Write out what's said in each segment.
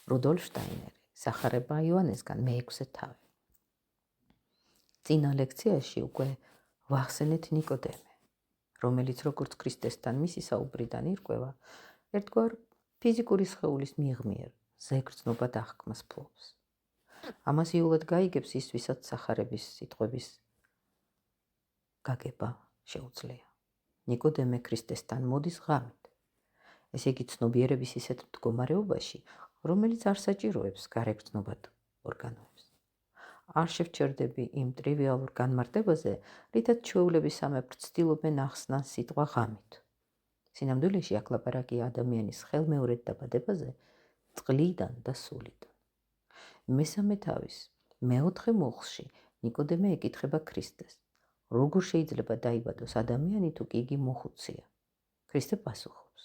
რუდოლფ შტაინერი, სახარება იოანესგან მე-6 თავი. წინა ლექციაში უკვე ვახსენეთ ნიკოდემე, რომელიც როგორც ქრისტესთან მისი საუბრიდან ირკვევა, ერთგვარ ფიზიკური სხეულის მიღმიერ ზეგრძნობად აღქმას ფლობს. ამას იულად გაიგებს ის, ვისაც სახარების სიტყვების გაგება შეუძლია. ნიკოდემე ქრისტესთან მოდის ღამით. ესე იგი ცნობიერების ისეთ მდგომარეობაში, რომელიც არ საჭიროებს გარეგრძნობად ორგანოებს. არ შევჩერდები იმ ტრივიალურ განმარტებაზე, რითაც ჩვეულების სამეფო ცდილობენ ახსნან სიტყვა ღამით. სინამდვილეში აქ ლაპარაკია ადამიანის ხელმეორედ დაბადებაზე წყლიდან და სულიდან. მესამე თავის მეოთხე მოხსში ნიკოდემე ეკითხება ქრისტეს, როგორ შეიძლება დაიბადოს ადამიანი თუ კი იგი მოხუცია. ქრისტე პასუხობს,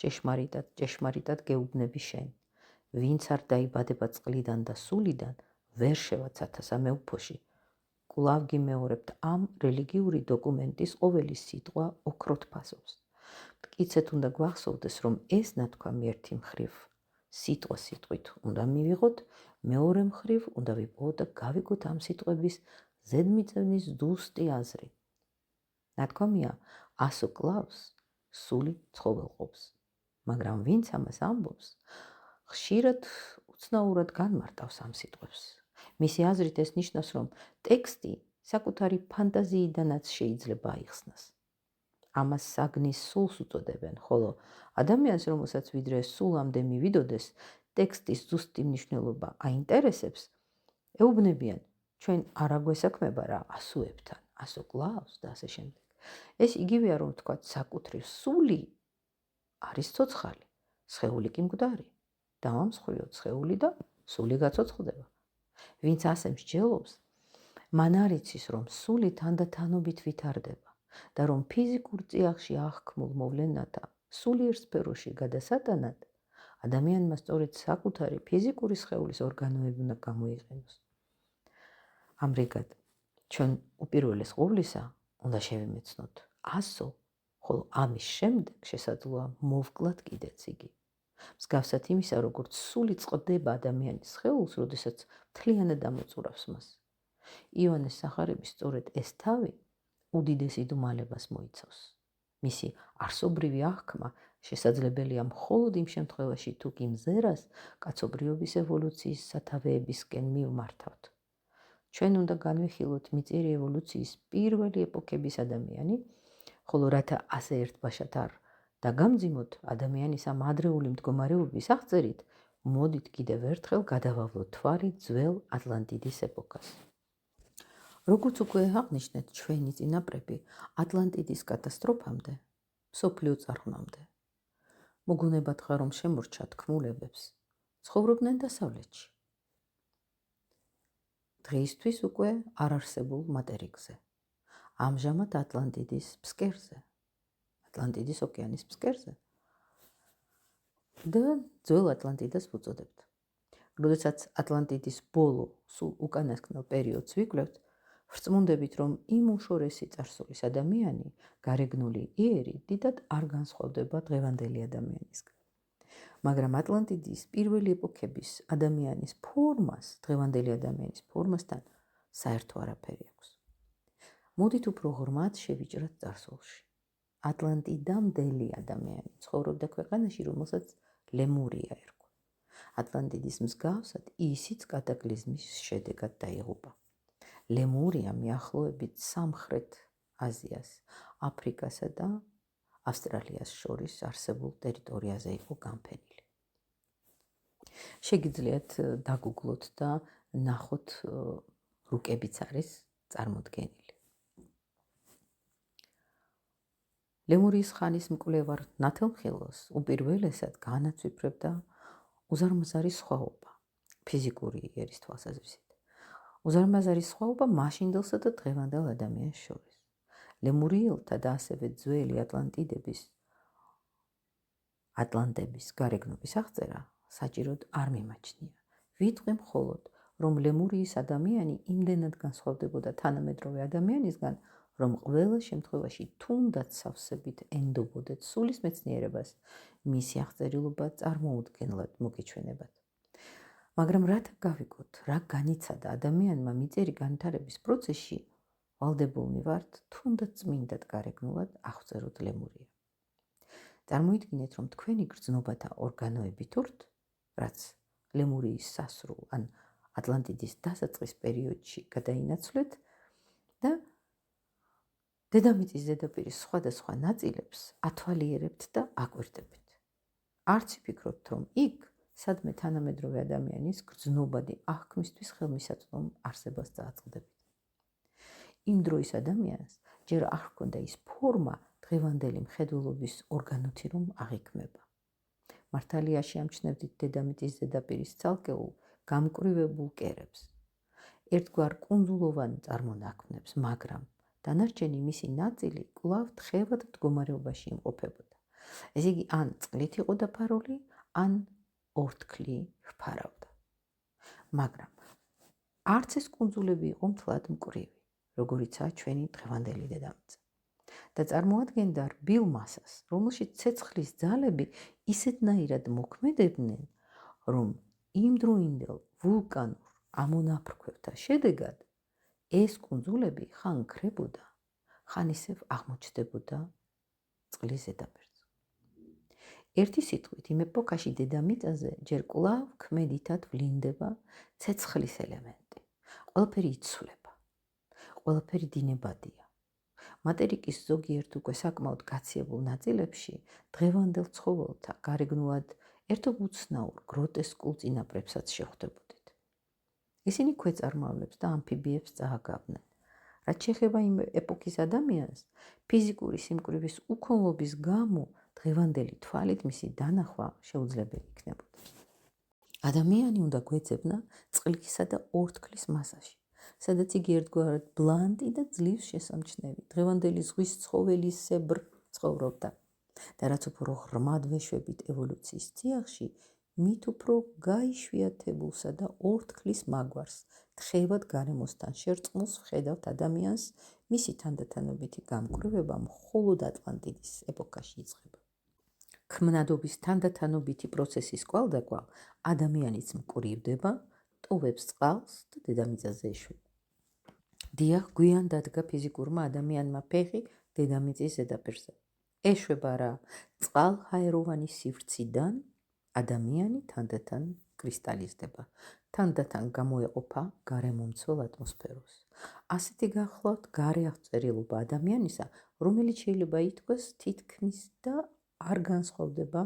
ჭეშმარიტად გეუბნები შენ, ვინც არ დაიბადება წყლიდან და სულიდან, ვერ შევაცათა სამეუფოში. კვლავ გიმეორებთ ამ რელიგიური დოკუმენტის ყოველი სიტყვა ოქროთ ფასობს. მტკიცედ უნდა გვახსოვდეს, რომ ეს ნათქვამი ერთი მხრივ სიტყვა სიტყვით უნდა მივიღოთ, მეორე მხრივ უნდა ვიპოვოთ და გავიგოთ ამ სიტყვების ზედმიწევნის ზუსტი აზრი. ნათქვამია, ასო კლავს სული ცხოველყოფს, მაგრამ ვინც ამას ამბობს, ხშირად უცნაურად განმარტავს ამ სიტყვებს. მისი აზრით ეს ნიშნავს, რომ ტექსტი საკუთარი ფანტაზიიდანაც შეიძლება აიხსნას. ამას საგნის სულს უწოდებენ, ხოლო ადამიანს, რომელსაც ვიდრე სულამდე მივიდოდეს, ტექსტის ზუსტი მნიშვნელობა აინტერესებს, ეუბნებიან, ჩვენ არ აგვესაქმება რა ასოებთან, ასო კლავს და ასე შემდეგ. ეს იგივეა, რომ ვთქვათ, საკუთრივ სული არის ცოცხალი, სხეული კი მკვდარი. დავამსხვრიოთ სხეული და სული გაცოცხლდება. ვინც ასე მსჯელობს, მან არ იცის, რომ სული თანდათანობით ვითარდება და რომ ფიზიკურ წიაღში აღქმულ მოვლენათა სულიერ სფეროში გადასატანად ადამიანმა სწორედ საკუთარი ფიზიკური სხეულის ორგანოები უნდა გამოიყენოს. ამრიგად, ჩვენ უპირველეს ყოვლისა უნდა შევიმეცნოთ ასო, ხოლო ამის შემდეგ შესაძლოა მოვკლათ კიდეც იგი. მსგავსად იმისა, როგორც სული წყდება ადამიანის სხეულს, როდესაც მთლიანად ამოწურავს მას. იოანეს სახარების სწორედ ეს თავი უდიდეს იდუმალებას მოიცავს. მისი არსობრივი აღქმა შესაძლებელია მხოლოდ იმ შემთხვევაში, თუ კი მზერას კაცობრიობის ევოლუციის სათავეებისკენ მივმართავთ. ჩვენ უნდა განვიხილოთ მიწიერი ევოლუციის პირველი ეპოქების ადამიანი, ხოლო რათა ასე ერთბაშად არ დაგამძიმოთ ადამიანის ამ ადრეული მდგომარეობის აღწერით, მოდით კიდევ ერთხელ გადავავლოთ თვალი ძველ ატლანტიდის ეპოქას. როგორც უკვე აღნიშნეთ, ჩვენი წინაპრები ატლანტიდის კატასტროფამდე, მსოფლიო წარღვნამდე, მოგონებათ ხარ, რომ შემორჩა თქმულებებს, ცხოვრობდნენ დასავლეთში. დღეისთვის უკვე არ არსებულ მატერიკზე, ამჟამად ატლანტიდის ფსკერზე, ატლანტიდის ოკეანის ფსკერზე და ძველ ატლანტიდას ვუწოდებთ. როდესაც ატლანტიდის ბოლო, სულ უკანასკნელ პერიოდს ვიკვლევთ, ვრწმუნდებით, რომ იმ უშორესი წარსულის ადამიანი, გარეგნული იერი, დიდად არ განსხვავდება დღევანდელი ადამიანისგან. მაგრამ ატლანტიდის პირველი ეპოქების ადამიანის ფორმას, დღევანდელი ადამიანის ფორმასთან საერთო არაფერი აქვს. მოდით უფრო ღრმად შევიჭრათ წარსულში. ატლანტიდამდელი ადამიანი ცხოვრობდა ქვეყანაში, რომელსაც ლემურია ერქვა. ატლანტიდის მსგავსად ისიც კატაკლიზმის შედეგად დაიღუპა. ლემურია მიახლოებით სამხრეთ აზიას, აფრიკასა და ავსტრალიას შორის არსებულ ტერიტორიაზე იყო განფენილი. შეგიძლიათ დაგუგლოთ და ნახოთ, რუკებიც არის წარმოდგენილი. ლემურიის ხანის მკვლევარ ნათელმხილოს უპირველესად განაცვიფრებდა უზარმაზარი სხვაობა, ფიზიკური იერის თვალსაზრისით. უზარმაზარი სხვაობა მაშინდელსა და დღევანდელ ადამიანს შორის. ლემურიელთა და ასევე ძველი ატლანტების გარეგნობის აღწერა საჭიროდ არ მიმაჩნია. ვიტყვი მხოლოდ, რომ ლემურიის ადამიანი იმდენად განსხვავდებოდა თანამედროვე ადამიანისგან, რომ ყველა შემთხვევაში თუნდაც სავსებით ენდობოდეთ სულის მეცნიერებას, მისი აღწერილობა წარმოუდგენლად მოგეჩვენებათ. მაგრამ რათა გავიგოთ, რა განიცადა ადამიანმა მიწერი განვითარების პროცესში, ვალდებულნი ვართ თუნდაც წმინდად გარეგნულად აღწეროთ ლემურია. წარმოიდგინეთ, რომ თქვენი გრძნობათა ორგანოები თურთ, რაც ლემურიის სასრულ ან ატლანტიდის დასაწყის პერიოდში გადაინაცვლეთ და დედამიწის ზედაპირის სხვადასხვა ნაწილებს ათვალიერებთ და აკვირდებთ. არც ფიქრობთ, რომ იქ სადმე თანამედროვე ადამიანის გრძნობადი აღქმისთვის ხელმისაწვდომ არსებას წააწყდებით. იმ დროის ადამიანს ჯერ არ ჰქონდა ის ფორმა დღევანდელი მხედველობის ორგანოთი რომ აღიქმება. მართალია შეამჩნევდით დედამიწის ზედაპირის ცალკეულ გამკვრივებულ კერებს, ერთგვარ კუნძულოვან წარმონაქმნებს, მაგრამ დანარჩენი მისი ნაწილი კვლავ თხევად მდგომარეობაში იმყოფებოდა. ესე იგი, ან წყლით იყო დაფარული, ან ორთქლი ჰფარავდა. მაგრამ არც ეს კუნძულები იყო მთლად მკვრივი, როგორიცაა ჩვენი დღევანდელი დედამიწა. და წარმოადგენდა რბილ მასას, რომელშიც ცეცხლის ძალები ისეთნაირად მოქმედებდნენ, რომ იმდროინდელ ვულკანურ ამონაფრქვევთა შედეგად ეს კუნძულები ხან ქრებოდა, ხან ისევ აღმოჩნდებოდა წყლის ზედაპირზე. ერთი სიტყვით, იმ ეპოქაში დედამიწაზე ჯერ კვლავ ქმედითად ვლინდება ცეცხლის ელემენტი. ყველაფერი იცვლება, ყველაფერი დინებადია. მატერიკის ზოგიერთ უკვე საკმაოდ გაციებულ ნაწილებში დღევანდელ ცხოველთა გარეგნულად ერთობ უცნაურ გროტესკულ წინაპრებსაც შეხვდებოდით. ისინი ქვეწარმავლებს და ამფიბიებს წააგავდნენ. რაც შეეხება იმ ეპოქის ადამიანს, ფიზიკური სიმკვრივის უქონლობის გამო დღევანდელი თვალით მისი დანახვა შეუძლებელი იქნებოდა. ადამიანი უნდა გვეძებნა წყლისა და ორთქლის მასაში, სადაც იგი ერთგვარად ბლანტი და ძლივს შესამჩნევი დღევანდელი ზღვის ცხოველისებრ ცხოვრობდა და რაც უფრო ღრმად ვეშვებით ევოლუციის წიაღში, მით უფრო გაიშვიათებულსა და ორთქლის მაგვარს თხევად გარემოსთან შერწყმულს ვხედავთ ადამიანს, მისი თანდათანობითი გამკვრივება მხოლოდ ატლანტიდის ეპოქაში იწყება. ქმნადობის თანდათანობითი პროცესის კვალდაკვალ ადამიანიც მკვრივდება, ტოვებს წყალს და დედამიწაზე ეშვება. დიახ, გვიან დადგა ფიზიკურმა ადამიანმა ფეხი დედამიწის ზედაპირზე. ეშვება რა, წყალჰაეროვანი სივრციდან ადამიანი თანდათან კრისტალიზდება, თანდათან გამოეყოფა გარემომცველ ატმოსფეროს. ასეთი გახლავთ გარე აღწერილობა ადამიანისა, რომელიც შეიძლება ითქვას თითქმის და არ განსხვავდება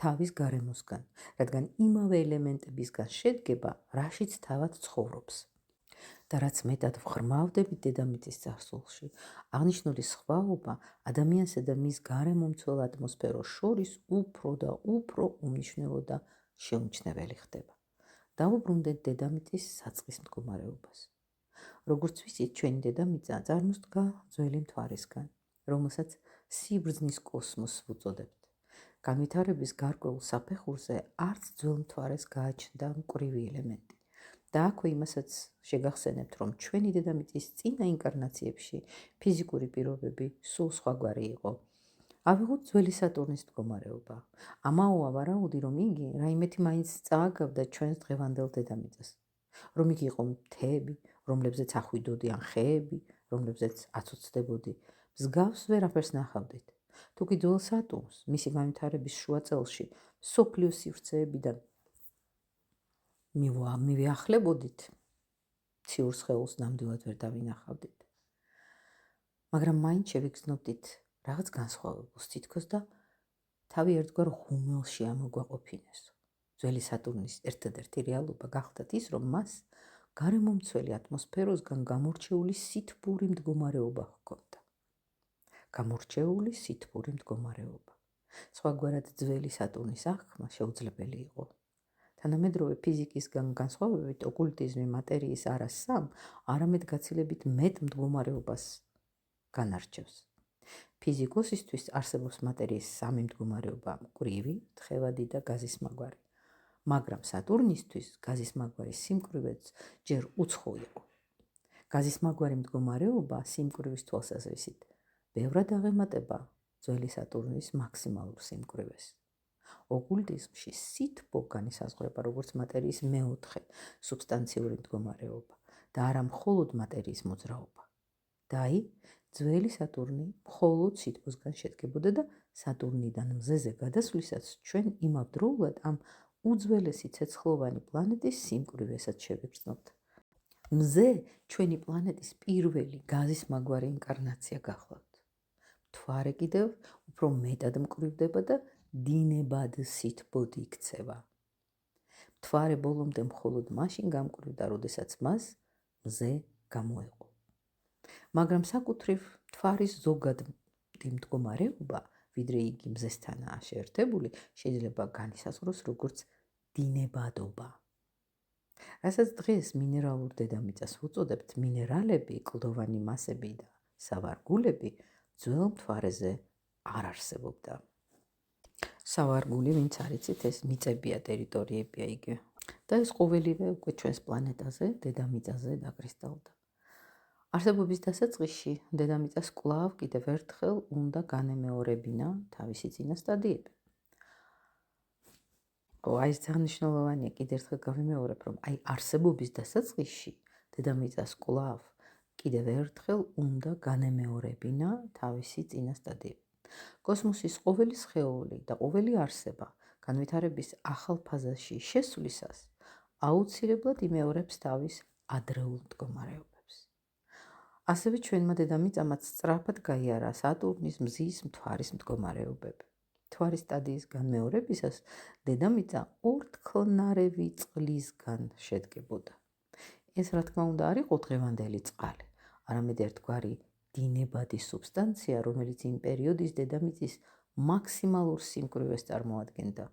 თავის გარემოსგან, რადგან იმავე ელემენტებისგან შედგება, რაშიც თავად ცხოვრობს. და რაც მეტად ვღრმავდებით დედამიწის წარსულში, აღნიშნული სხვაობა ადამიანსა და მის გარემომცველ ატმოსფეროს შორის უფრო და უფრო უმნიშვნელო და შეუმჩნეველი ხდება. დავუბრუნდეთ დედამიწის საწყის მდგომარეობას. როგორც ვიცით, ჩვენი დედამიწა წარმოსდგა ძველი მთვარისგან, რომელსაც სიბრძნის კოსმოსს ვუწოდებთ. განვითარების გარკვეულ საფეხურზე არც ძველ მთვარეს გააჩნდა მკვრივი ელემენტი. და აქვე იმასაც შეგახსენებთ, რომ ჩვენი დედამიწის წინა ინკარნაციებში ფიზიკური პირობები სულ სხვაგვარი იყო. ავიღოთ ძველი სატურნის მდგომარეობა. ამაოა ვარაუდი, რომ იგი რაიმეთი მაინც წააგავდა ჩვენს დღევანდელ დედამიწას. რომ იგი იყო მთები, რომლებზეც ახვიდოდი, ან ხეები, რომლებზეც აცოცდებოდი, მსგავს ვერაფერს ნახავდით. თუკი ძველ სატურნს მისი განვითარების შუა წელში მსოფლიო სივრცეებიდან მივიახლებოდით, ციურ სხეულს ნამდვილად ვერ დავინახავდით. მაგრამ მაინც შევიგრძნობდით რაღაც განსხვავებულს თითქოს და თავი ერთგვარ ღუმელში ამოგვაყოფინესო. ძველი სატურნის ერთადერთი რეალობა გახდათ ის, რომ მას გარემომცველი ატმოსფეროსგან გამორჩეული სითბური მდგომარეობა ჰქონდა. გამორჩეული სითბური მდგომარეობა. სხვაგვარად ძველი სატურნის აღქმა შეუძლებელი იყო. თანამედროვე ფიზიკისგან განსხვავებით, ოკულტიზმი მატერიის არა სამ, არამედ გაცილებით მეტ მდგომარეობას განარჩევს. ფიზიკოსისთვის არსებობს მატერიის სამი მდგომარეობა: მკვრივი, თხევადი და გაზისმაგვარი. მაგრამ სატურნისთვის გაზისმაგვარის სიმკვრივეც ჯერ უცხო იყო. გაზისმაგვარი მდგომარეობა სიმკვრივის თვალსაზრისით ბევრად აღემატება ძველი სატურნის მაქსიმალურ სიმკვრივეს. ოკულტიზმში სითბო განისაზღვრება როგორც მატერიის მეოთხე სუბსტანციური მდგომარეობა და არა მხოლოდ მატერიის მოძრაობა. და აი, ძველი სატურნი მხოლოდ სითბოსგან შედგებოდა და სატურნიდან მზეზე გადასვლისას ჩვენ იმავდროულად ამ უძველესი ცეცხლოვანი პლანეტის სიმკვრივესაც შევიგრძნობთ. მზე ჩვენი პლანეტის პირველი გაზის მაგვარი ინკარნაცია გახლავთ. მთვარე კიდევ უფრო მეტად მკვრივდება და დინებად სითბოდ იქცევა. მთვარე ბოლომდე მხოლოდ მაშინ გამკვრივდა, როდესაც მას მზე გამოეყო. მაგრამ საკუთრივ მთვარის ზოგადი მდგომარეობა, ვიდრე იგი მზესთანაა შეერთებული, შეიძლება განისაზღვროს როგორც დინებადობა. რასაც დღეს მინერალურ დედამიწას ვუწოდებთ, მინერალები, კლდოვანი მასები და სავარგულები ძველ მთვარეზე არ არსებობდა. სავარგული, ვინც არიცით, ეს მიწებია, ტერიტორიებია იგივე. და ეს ყოველივე უკვე ჩვენს პლანეტაზე, დედამიწაზე დაკრისტალდა. არსებობის დასაწყისში დედამიწას კვლავ კიდევ ერთხელ უნდა განემეორებინა თავისი წინასტადიები. აი ეს ძალიან მნიშვნელოვანია, კიდევ ერთხელ გავიმეორებ, რომ აი არსებობის დასაწყისში დედამიწას კვლავ კიდევ ერთხელ უნდა განემეორებინა თავისი წინასტადიები. კოსმოსის ყოველი სხეული და ყოველი არსება განვითარების ახალ ფაზაში შესვლისას აუცილებლად იმეორებს თავის ადრეულ მდგომარეობებს. ასევე ჩვენმა დედამიწამაც სწრაფად გაიარა სატურნის, მზის, მთვარის მდგომარეობები. მთვარის სტადიის განმეორებისას დედამიწა ორთქლნარევი წყლისგან შედგებოდა. ეს რა თქმა უნდა არ იყო დღევანდელი წყალი, არამედ ერთგვარი დინებადი სუბსტანცია, რომელიც იმ პერიოდის დედამიწის მაქსიმალურ სიმკვრივეს წარმოადგენდა.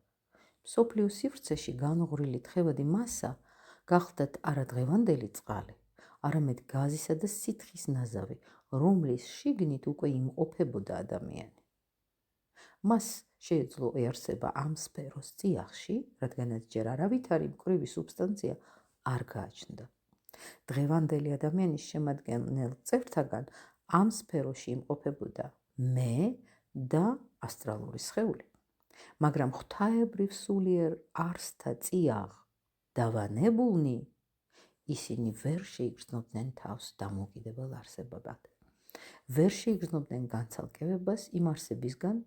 მსოფლიოს სივრცეში განუღრილი თხევადი მასა გახლდათ არა დღევანდელი წყალი, არამედ გაზისა და სითხის ნაზავი, რომლის შიგნით უკვე იმყოფებოდა ადამიანი. მას შეეძლო ეარსება ამ სფეროს წიაღში, რადგანაც ჯერ არავითარი მკვრივი სუბსტანცია არ გააჩნდა. დღევანდელი ადამიანის შემადგენელ წევრთაგან ამ სფეროში იმყოფებოდა მე და ასტრალური სხეული. მაგრამ ღვთაებრივ სულიერ არსთა წიაღ დავანებულნი, ისინი ვერ შეიგრძნობდნენ თავს დამოუკიდებელ არსებად. ვერ შეიგრძნობდნენ განცალკევებას იმ არსებისგან,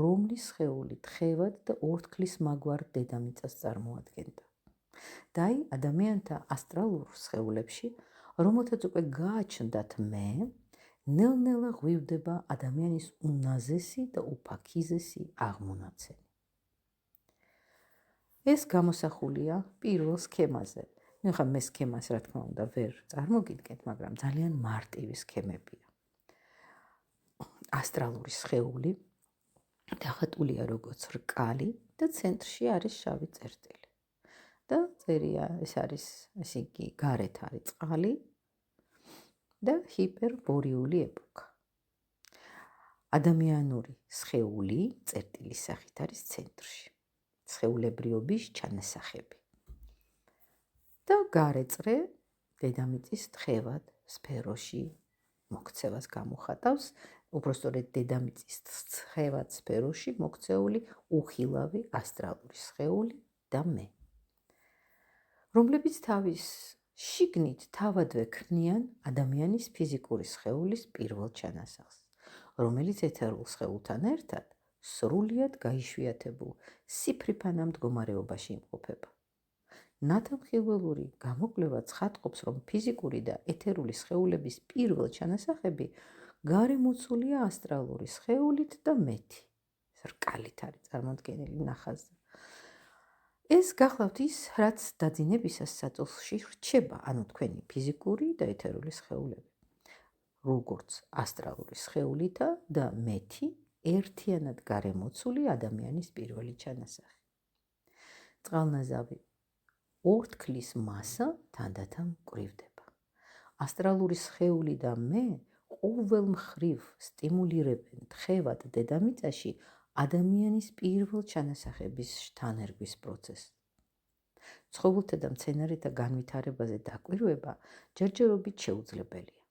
რომლის სხეული თხევად და ორთქლის მაგვარ დედამიწას წარმოადგენდა. და აი ადამიანთა ასტრალურ სხეულებში, რომელთაც უკვე გააჩნდათ მე, ნელ-ნელა ღვივდება ადამიანის უნაზესი და უფაქიზესი აღმონაცენი. ეს გამოსახულია პირველ სქემაზე. ხა მე სქემას რა თქმა უნდა ვერ წარმოგიდგენთ, მაგრამ ძალიან მარტივი სქემებია. ასტრალური სხეული დახატულია როგორც რკალი და ცენტრში არის შავი წერტილი. და წერია, ეს არის, ესე იგი, გარეთ არის წყალი და ჰიპერბორიული ეპოქა. ადამიანური სხეული წერტილის სახით არის ცენტრში. სხეულებრიობის ჩანასახები. და გარეწრე დედამიწის თხევად სფეროში მოქცევას გამოხატავს, უпростоრედ დედამიწის თხევად სფეროში მოქცეული უხილავი ასტრალური სხეული და მე, რომლებიც თავის შიგნით თავადვე ქმნიან ადამიანის ფიზიკური სხეულის პირველ ჩანასახს, რომელიც ეთერულ სხეულთან ერთად სრულიად გაიშვიათებულ სიფრიფანა მდგომარეობაში იმყოფება. ნათამხილველური გამოკვლევა ცხადყოფს, რომ ფიზიკური და ეთერული სხეულების პირველ ჩანასახები გარემოცულია ასტრალური სხეულით და მეთი. რკალით არის წარმოდგენილი ნახაზზე. ეს გახლავთ ის, რაც დაძინებისას საწოლში რჩება, ანუ თქვენი ფიზიკური და ეთერული სხეულები. როგორც ასტრალური სხეულითა და მეთი ერთიანად გარემოცული ადამიანის პირველი ჩანასახი. წყალნაზავი ორთქლის მასა თანდათან მკვრივდება. ასტრალური სხეული და მე ყოველ მხრივ სტიმულირებენ თხევად დედამიწაში ადამიანის პირველ ჩანასახების შთანერგვის პროცესს. ცხოველთა და მცენარეთა განვითარებაზე დაკვირვება ჯერჯერობით შეუძლებელია.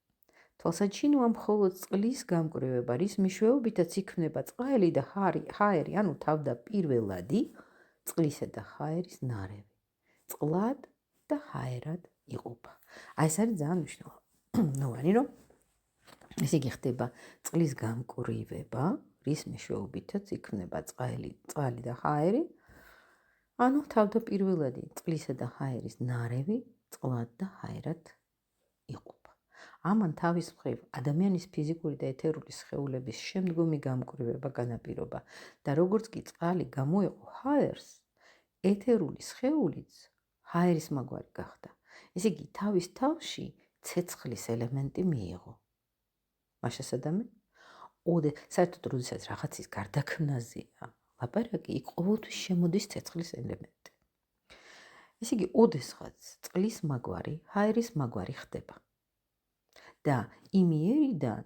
თვალსაჩინოა მხოლოდ წყლის გამკვრივება, რის მეშვეობითაც იქმნება წყალი და ჰაერი, ანუ თავდაპირველადი წყლისა და ჰაერის ნარევი. წყლად და ჰაერად იყოფა. აი ეს არის ძალიან მნიშვნელოვანი, რომ ესე იგი ხდება წყლის გამკვრივება, რის მეშვეობითაც იქმნება წყალი და ჰაერი, ანუ თავდაპირველადი წყლისა და ჰაერის ნარევი წყლად და ჰაერად იყოფა. ამან თავის მხრივ ადამიანის ფიზიკური და ეთერული სხეულების შემდგომი გამკვრივება განაპირობა და როგორც კი წყალი გამოეყო ჰაერს, ეთერული სხეულიც ჰაერის მაგვარი გახდა. ესე იგი თავის თავში ცეცხლის ელემენტი მიიღო. მაშასადამე, საერთოდ როდესაც რაღაცის გარდაქმნაზეა ლაპარაკი, იქ ყოველთვის შემოდის ცეცხლის ელემენტი. ესე იგი, ოდესღაც წყლის მაგვარი ჰაერის მაგვარი ხდება. და იმიერიდან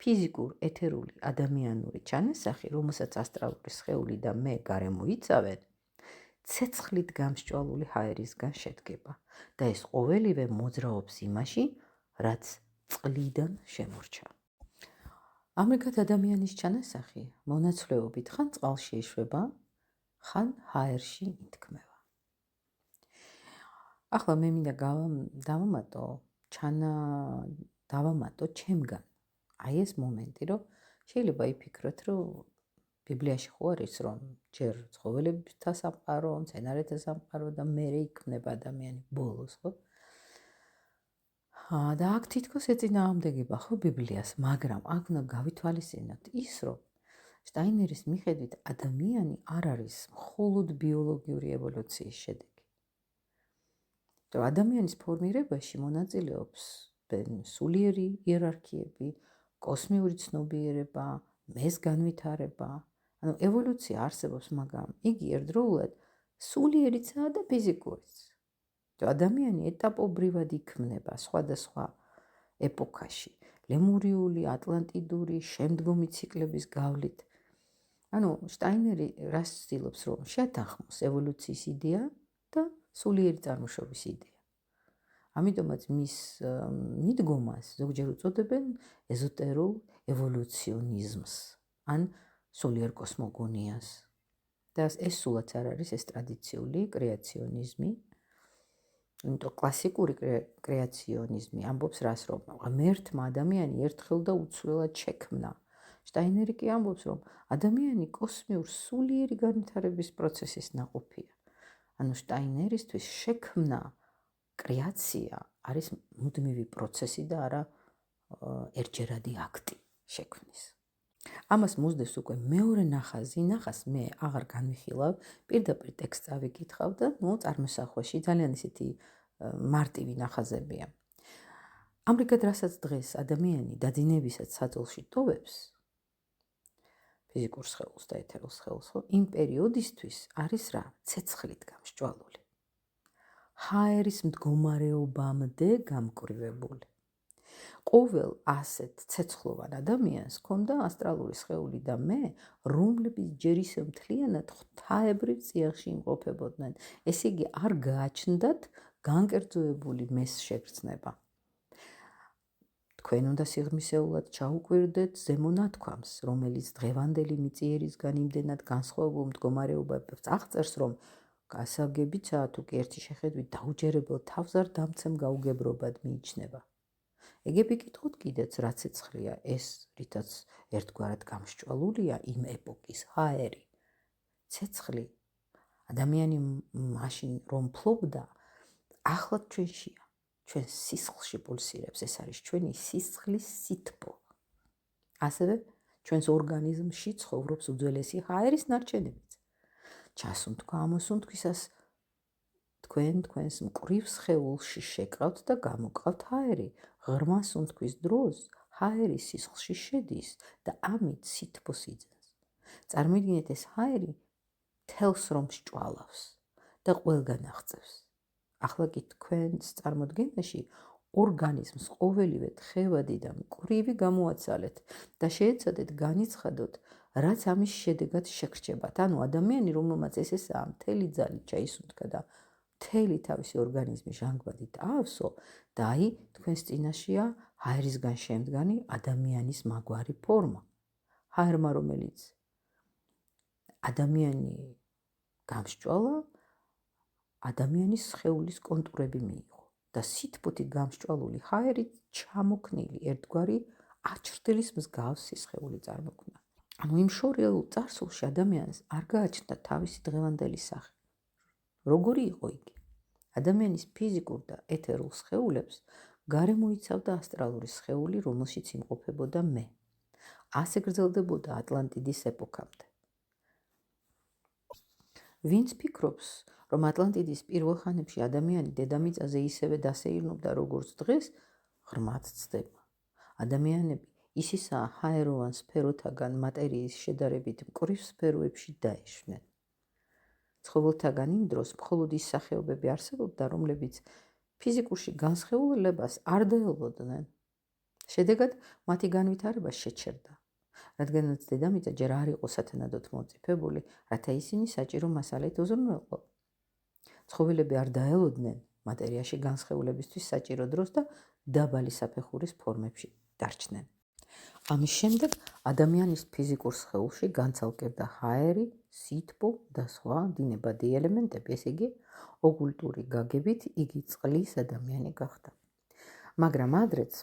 ფიზიკურ, ეთერული, ადამიანური ჩანასახი, რომელსაც ასტრალური სხეული და მე გარემო იცავენ, ცეცხლით გამსჭვალული ჰაერისგან შედგება და ეს ყოველივე მოძრაობს იმაში, რაც წყლიდან შემორჩა. ამრიგად ადამიანის ჩანასახი მონაცვლეობით ხან წყალში ეშვება, ხან ჰაერში ითქმება. ახლა მე მინდა დავამატო ჩემგან აი ეს მომენტი, რომ შეიძლება იფიქროთ, რომ ბიბლიაში ხო არის, რომ ჯერ ცხოველებთა სამყარო, მცენარეთა სამყარო და მერე იქმნება ადამიანი ბოლოს, ხო? და აქ თითქოს ეწინააღმდეგება ხო ბიბლიას, მაგრამ აქ უნდა გავითვალისწინოთ ის, რომ შტაინერის მიხედვით ადამიანი არ არის მხოლოდ ბიოლოგიური ევოლუციის შედეგი. რომ ადამიანის ფორმირებაში მონაწილეობს სულიერი იერარქიები, კოსმიური ცნობიერება, მეს განვითარება. ანუ ევოლუცია არსებობს, მაგრამ იგი ერთდროულად სულიერიცაა და ფიზიკურიც. ადამიანი ეტაპობრივად იქმნება სხვადასხვა ეპოქაში, ლემურიული, ატლანტიდური, შემდგომი ციკლების გავლით. ანუ შტაინერი რას ცდილობს, რომ შეათანხმოს ევოლუციის იდეა და სულიერი წარმოშობის იდეა. ამიტომაც მის მიდგომას ზოგჯერ უწოდებენ ეზოტერულ ევოლუციონიზმს, ან სულიერ კოსმოგონიას. და ეს სულაც არ არის ეს ტრადიციული კრეაციონიზმი. იმიტომ კლასიკური კრეაციონიზმი ამბობს რას, რომ ღმერთმა ადამიანი ერთხელ და უცვლელად შექმნა. შტაინერი კი ამბობს, რომ ადამიანი კოსმიურ სულიერი განვითარების პროცესის ნაყოფია. ანუ შტაინერისთვის შექმნა, კრეაცია არის მუდმივი პროცესი და არა ერთჯერადი აქტი შექმნის. ამას მოსდევს უკვე მეორე ნახას მე აღარ განვიხილავ, პირდაპირ ტექსტს ავიკითხავ და წარმოსახვაში ძალიან ისეთი მარტივი ნახაზებია. ამრიგად, რასაც დღეს ადამიანი დაძინებისად საძოლში ტოვებს, ფიზიკურ სხეულს და ეთერულ სხეულს, იმ პერიოდისთვის არის რა? ცეცხლით გამსჭვალული. ჰაერის მდგომარეობამდე გამკვრივებული. ყოველ ასეთ ცეცხლოვან ადამიანს ჰქონდა ასტრალური სხეული და მე, რომლებიც ჯერ ისე მთლიანად ღვთაებრივ წიაღში იმყოფებოდნენ. ესე იგი, არ გააჩნდათ განკერძოებული მეს შეგრძნება. თქვენ უნდა სიღრმისეულად ჩაუკვირდეთ ზემო ნათქვამს, რომელიც დღევანდელი მიწიერისგან იმდენად განსხვავებულ მდგომარეობებს აღწერს, რომ გასაგებიცაა თუ კი ერთი შეხედვით დაუჯერებელ თავზარ დამცემ გაუგებრობად მიიჩნება. ეგები კითხოთ კიდეც, რა ცეცხლია ეს, რითაც ერთგვარად გამსჭვალულია იმ ეპოქის ჰაერი. ცეცხლი ადამიანი მაშინ რომ ფლობდა, ახლად ჩვენშია, ჩვენ სისხლში პულსირებს, ეს არის ჩვენი სისხლის სითბო. ასევე ჩვენს ორგანიზმში ცხოვრობს უძველესი ჰაერის ნარჩენებიც. ჩასუნთქვა ამოსუნთქვისას თქვენს მკვრივ სხეულში შეკრავთ და გამოყავთ ჰაერი. ღრმა სუნთქვის დროს ჰაერი სისხლში შედის და ამით სითბოს იძენს. წარმოიდგინეთ, ეს ჰაერი თელს რომ სჭვალავს და ყველგან აღწევს. ახლა კი თქვენს წარმოდგენაში ორგანიზმს ყოველივე თხევადი და მკვრივი გამოაცალეთ და შეეცადეთ განიცხადოთ, რაც ამის შედეგად შეგრჩებათ. ანუ ადამიანი, რომელმაც ესაა მთელი ძალით ჩაისუნთქა და მთელი თავისი ორგანიზმი ჟანგბადით აავსო და აი თქვენს წინაშეა ჰაერისგან შემდგარი ადამიანის მაგვარი ფორმა. ჰაერმა, რომელიც ადამიანი გამსჭვალა, ადამიანის სხეულის კონტურები მიიღო და სითბოთი გამსჭვალული ჰაერით ჩამოქნილი ერთგვარი აჩრდილის მსგავსი სხეული წარმოქმნა. ანუ იმ შორეულ წარსულში ადამიანს არ გააჩნდა თავისი დღევანდელი სახე. როგორი იყო იგი? ადამიანის ფიზიკურ და ეთერულ სხეულებს გარემო მოიცავდა ასტრალური სხეული, რომელშიც იმყოფებოდა მე. ასე გრძელდებოდა ატლანტიდის ეპოქამდე. ვინც ფიქრობს, რომ ატლანტიდის პირველ ხანებში ადამიანი დედამიწაზე ისევე დასეირნობდა, როგორც დღეს, ღრმად ცდება. ადამიანები ისისაა ჰაეროვან სფეროთაგან მატერიის შედარებით მკვრივ სფეროებში დაეშვნენ. ცხოველთაგან იმ დროს მხოლოდ ის სახეობები არსებობდა, რომლებიც ფიზიკურში განსხეულებას არ დაელოდნენ. შედეგად მათი განვითარება შეჩერდა, რადგანაც დედამიწა ჯერ არ იყო სათანადოდ მოწიფებული, რათა ისინი საჭირო მასალით უზრუნველყო. ცხოველები არ დაელოდნენ მატერიაში განსხეულებისთვის საჭირო დროს და დაბალი საფეხურის ფორმებში დარჩნენ. ამის შემდეგ ადამიანის ფიზიკურ სხეულში განცალკევდა ჰაერი, სითბო და სხვა დინებადი ელემენტები, ესე იგი, ოკულტური გაგებით იგი წყლის ადამიანი გახდა. მაგრამ ადრეც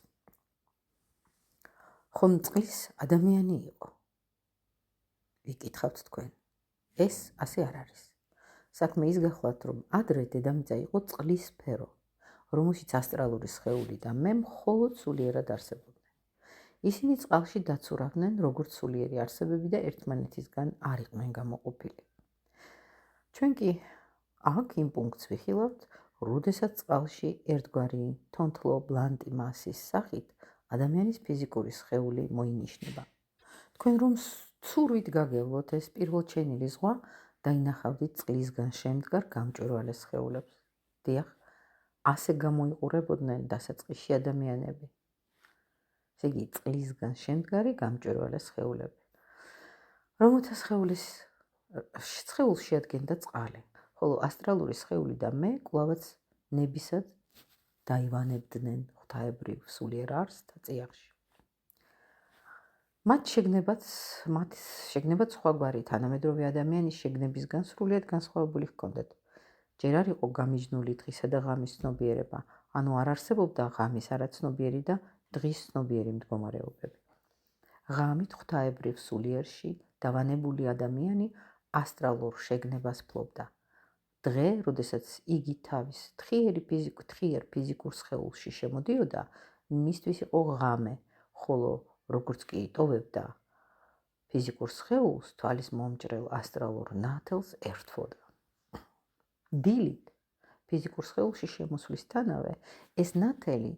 ხომ წყლის ადამიანი იყო? ვიკითხავთ თქვენ. ეს ასე არ არის. საქმე ის გახლავთ, რომ ადრე დედამიწა იყო წყლის სფერო, რომელშიც ასტრალური სხეული და მე მხოლოდ სულიერად არსებობდნენ. ისინი წყალში დაცურავდნენ როგორც სულიერი არსებები და ერთმანეთისგან არ იყვნენ გამოყოფილი. ჩვენ კი აქ იმ პუნქტს ვიხილავთ, როდესაც წყალში ერთგვარი თონთლო ბლანტი მასის სახით ადამიანის ფიზიკური სხეული მოინიშნება. თქვენ რომ ცურვით გაგევლოთ ეს პირველჩენილი ზღვა, დაინახავდით წყლისგან შემდგარ გამჭვირვალე სხეულებს. დიახ, ასე გამოიყურებოდნენ დასაწყისში ადამიანები. ესე იგი, წყლისგან შემდგარი გამჭვირვალე სხეულები, რომელთა სხეულს შეადგენდა წყალი, ხოლო ასტრალური სხეული და მე კვლავაც ნებისად დაივანებდნენ ღვთაებრივ სულიერ არსთა წიაღში. მათ შეგნებაც სხვაგვარი თანამედროვე ადამიანის შეგნებისგან სრულიად განსხვავებული ჰქონდათ. ჯერ არ იყო გამიჯნული დღისა და ღამის ცნობიერება, ანუ არ არსებობდა ღამის არაცნობიერი და დღის ცნობიერი მდგომარეობები. ღამით ღვთაებრივ სულიერში დავანებული ადამიანი ასტრალურ შეგნებას ფლობდა. დღე, როდესაც იგი თავის თხიერ ფიზიკურ სხეულში შემოდიოდა, მისთვის იყო ღამე, ხოლო როგორც კი იტოვებდა ფიზიკურ სხეულს, თვალის მომჭრელ ასტრალურ ნათელს ერთვოდა. დილით ფიზიკურ სხეულში შემოსვლისთანავე ეს ნათელი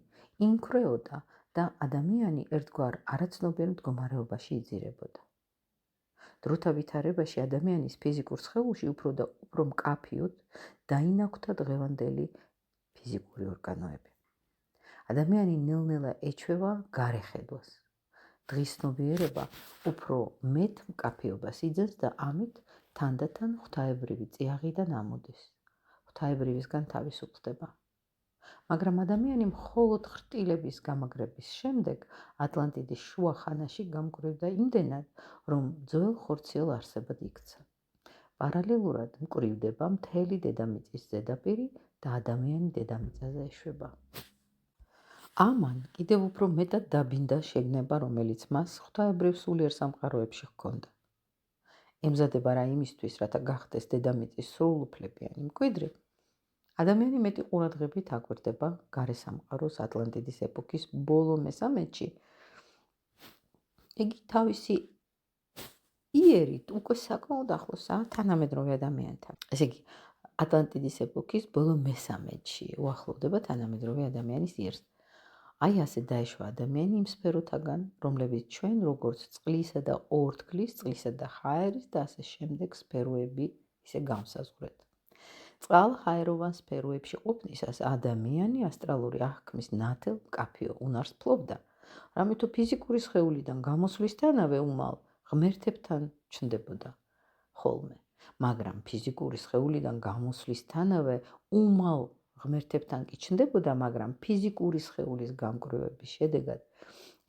ინქრეოდა და ადამიანი ერთგვარ არაცნობიერ მდგომარეობაში იძირებოდა. დროთა ვითარებაში ადამიანის ფიზიკურ სხეულში უფრო და უფრო მკაფიოდ დაინაგვთა დღევანდელი ფიზიკური ორგანოები. ადამიანი ნელ-ნელა ეჩვევა გარეხედვას. დღის ცნობიერება უფრო მეტ მკაფიობას იძენს და ამით თანდათან ღვთაებრივი წიაღიდან ამოდის. ღვთაებრივისგან თავისუფლდება. მაგრამ ადამიანი მხოლოდ ხრტილების გამაგრების შემდეგ ატლანტიდის შუა ხანაში გამკვრივდა იმდენად, რომ ძველ ხორციელ არსებად იქცა. პარალელურად მკვრივდება მთელი დედამიწის ზედაპირი და ადამიანი დედამიწაზე ეშვება. ამან კიდევ უფრო მეტად დაბინდა შეგნება, რომელიც მას ღვთაებრივ სულიერ სამყაროებში ჰქონდა. ემზადება რა იმისთვის, რათა გახდეს დედამიწის სრულუფლებიანი მკვიდრი, ადამიანი მეტი ყურადღებით აკვირდება გარე სამყაროს ატლანტიდის ეპოქის ბოლო მესამედში. იგი თავისი იერით უკვე საკმაოდ ახლოსაა თანამედროვე ადამიანთან. ესე იგი, ატლანტიდის ეპოქის ბოლო მესამედში უახლოვდება თანამედროვე ადამიანის იერს. აი ასე დაეშვა ადამიანი იმ სფეროთაგან, რომლებიც ჩვენ როგორც წყლისა და ორთქლის, წყლისა და ჰაერის და ასე შემდეგ სფეროები ისე გავსაზღვრეთ. წყალ-ჰაეროვან სფეროებში ყოფნისას ადამიანი ასტრალური აღქმის ნათელ მკაფიო უნარს ფლობდა, რამე თუ ფიზიკური სხეულიდან გამოსვლისთანავე უმალ ღმერთებთან ჩნდებოდა ხოლმე. მაგრამ ფიზიკური სხეულიდან გამოსვლისთანავე უმალ ღმერთებთან კი ჩნდებოდა, მაგრამ ფიზიკური სხეულის გამკვრივების შედეგად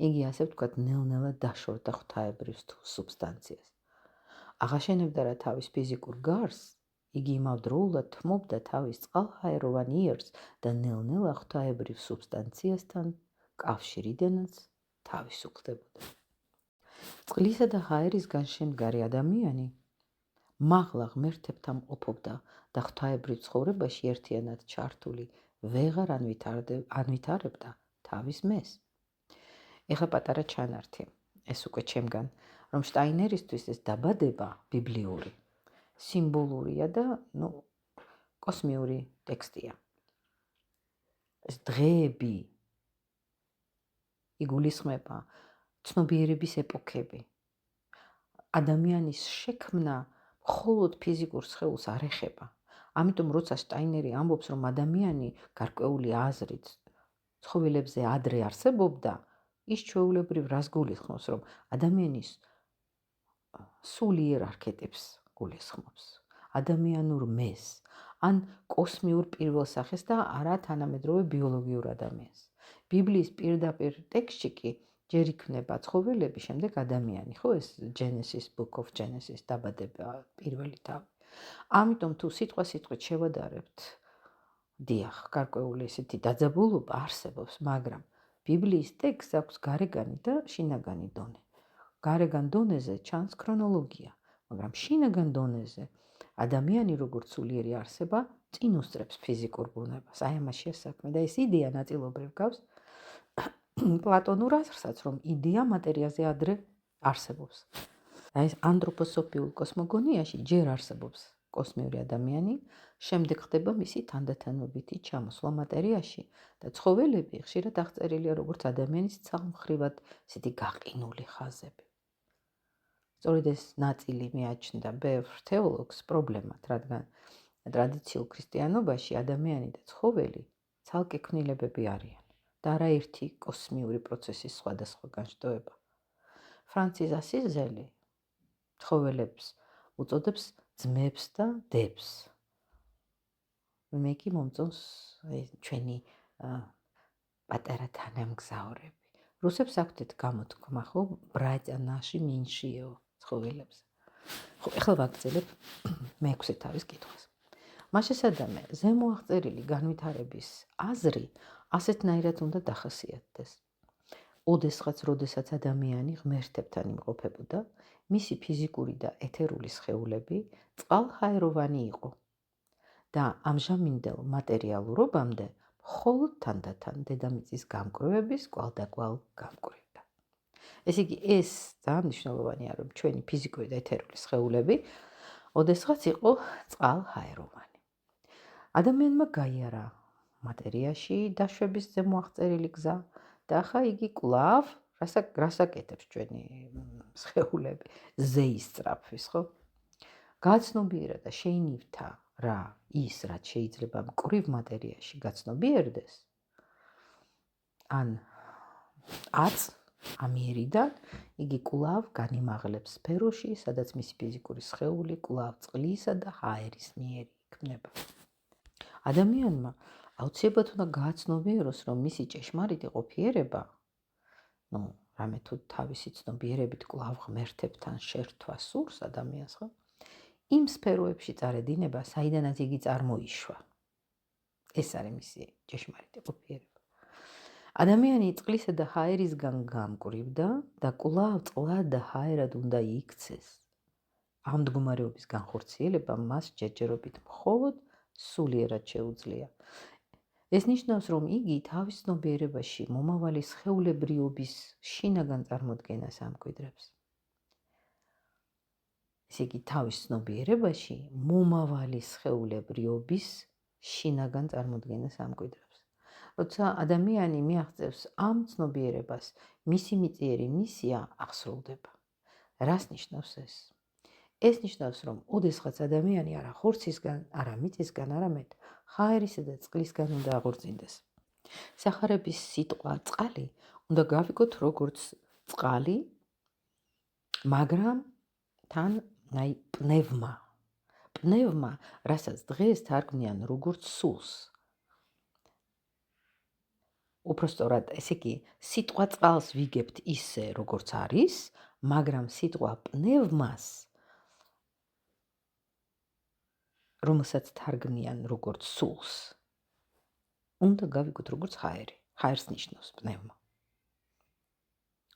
იგი ასე ვთქვათ ნელ-ნელა დაშორდა ღვთაებრივ სუბსტანციას. აღაშენებდა რა თავის ფიზიკურ გარსს, იგი იმავდროულად თმობდა თავის წყალჰაეროვან იერს და ნელ-ნელა ღვთაებრივ სუბსტანციასთან კავშირიდანაც თავისუფლდებოდა. წყლისა და ჰაერისგან შემდგარი ადამიანი მაღლა ღმერთებთან მყოფობდა და ღვთაებრივ ცხოვრებაში ერთიანად ჩართული ვეღარ ანვითარებდა თავის მეს. ეხლა პატარა ჩანართი, ეს უკვე ჩემგან, რომ შტაინერისთვის ეს დაბადება ბიბლიური, სიმბოლურია და კოსმიური ტექსტია. ეს დღეები იგულისხმება ცნობიერების ეპოქები. ადამიანის შექმნა მხოლოდ ფიზიკურ სხეულს არ ეხება. ამიტომ როცა შტაინერი ამბობს, რომ ადამიანი გარკვეული აზრით ცხოველებზე ადრე არსებობდა, ის ჩვეულებრივ რას გულისხმობს, რომ ადამიანის სულიერ არქეტიპს გულისხმობს, ადამიანურ მეს, ან კოსმიურ პირველ სახეს და არა თანამედროვე ბიოლოგიურ ადამიანს. ბიბლიის პირდაპირ ტექსტში კი ჯერ იქნება ცხოველები, შემდეგ ადამიანი, ხო, ეს Genesis, Book of Genesis დაბადება პირველი თავი. ამიტომ თუ სიტყვით შევადარებთ, დიახ, გარკვეული ესეთი დაძაბულობა არსებობს, მაგრამ ბიბლიის ტექსტს აქვს გარეგანი და შინაგანი დონე. გარეგან დონეზე ჩანს ქრონოლოგია, მაგრამ შინაგან დონეზე ადამიანი როგორც სულიერი არსება წინ უსწრებს ფიზიკურ ბუნებას. აი ამაშია საქმე და ეს იდეა ნაწილობრივ გავს პლატონურ აზრსაც, რომ იდეა მატერიაზე ადრე არსებობს. აი ეს ანთროპოსოფიურ კოსმოგონიაში ჯერ არსებობს კოსმიური ადამიანი, შემდეგ ხდება მისი თანდათანობითი ჩამოსვლა მატერიაში და ცხოველები ხშირად აღწერილია როგორც ადამიანის ცალმხრივად ესეთი გაყინული ხაზები. სწორედ ეს ნაწილი მიაჩნდა ბევრ თეოლოგს პრობლემად, რადგან ტრადიციულ ქრისტიანობაში ადამიანი და ცხოველი ცალკე ქმნილებები არიან და არაერთი კოსმიური პროცესის სხვადასხვა განშტოება. ფრანცის ასიზელი ცხოველებს უწოდებს ძმებს და დებს. მე კი მომწონს ჩვენი პატარა თანამგზავრები. რუსებს აქვთ გამოთქმა, ხო, ბრატა ნაში მინშიო ცხოველებს. ხო, ახლა ვაგრძელებ მე-6 თავის კითხვას. მაშესადამე ზემო აღწერილი განვითარების აზრი ასეთნაირად უნდა დახასიათდეს. როდესაც ადამიანი ღმერთებთან იმყოფებოდა, მისი ფიზიკური და ეთერული სხეულები წყალჰაეროვანი იყო და ამჟამინდელ მატერიალურობამდე მხოლოდ თანდათან დედამიწის გამკვრივების კვალდაკვალ გამკვრივდა. ესე იგი, ეს ძალიან მნიშვნელოვანია, რომ ჩვენი ფიზიკური და ეთერული სხეულები ოდესღაც იყო წყალჰაეროვანი. ადამიანმა გაიარა მატერიაში დაშვების ზემო აღწერილი გზა და ახლა იგი კვლავ რას აკეთებს ჩვენი სხეულები? ზეის სწრაფვის, ხო? გაცნობიერა და შეინივთა რა ის, რაც შეიძლება მკვრივ მატერიაში გაცნობიერდეს, ან ამიერიდან იგი კვლავ განიმაღლებს სფეროში, სადაც მისი ფიზიკური სხეული კვლავ წყლისა და ჰაერის მიერ იქმნება. ადამიანმა აუცილებლად უნდა გააცნობიეროს, რომ მისი ჭეშმარიტი ყოფიერება, რამე თუ თავისი ცნობიერებით კვლავ ღმერთებთან შერთვა სურს ადამიანს, ხო? იმ სფეროებში წარედინება, საიდანაც იგი წარმოიშვა. ეს არის მისი ჭეშმარიტი ყოფიერება. ადამიანი წყლისა და ჰაერისგან გამკვრივდა და კვლავ წყლად და ჰაერად უნდა იქცეს. ამ მდგომარეობის განხორციელება მას ჯერჯერობით მხოლოდ სულიერად შეუძლია. ეს ნიშნავს, რომ იგი თავის ცნობიერებაში მომავალი სხეულებრიობის შინაგან წარმოდგენას ამკვიდრებს. ესე იგი, თავის ცნობიერებაში მომავალი სხეულებრიობის შინაგან წარმოდგენას ამკვიდრებს. როცა ადამიანი მიაღწევს ამ ცნობიერებას, მისი მიწიერი მისია აღსრულდება. რას ნიშნავს ეს? ეს ნიშნავს, რომ ოდესღაც ადამიანი არა ხორცისგან, არა მიწისგან, არამედ ჰაერისა და წყლისგან უნდა აღორძინდეს. სახარების სიტყვა წყალი უნდა გავიგოთ როგორც წყალი, მაგრამ თან პნევმა. პნევმა, რასაც დღეს თარგმნიან როგორც სულს. უпростоრად, ესე იგი, სიტყვა წყალს ვიგებთ ისე, როგორც არის, მაგრამ სიტყვა პნევმას, რომელსაც თარგმნიან როგორც სულს, უნდა გავიგოთ როგორც ჰაერი. ჰაერს ნიშნავს პნევმა.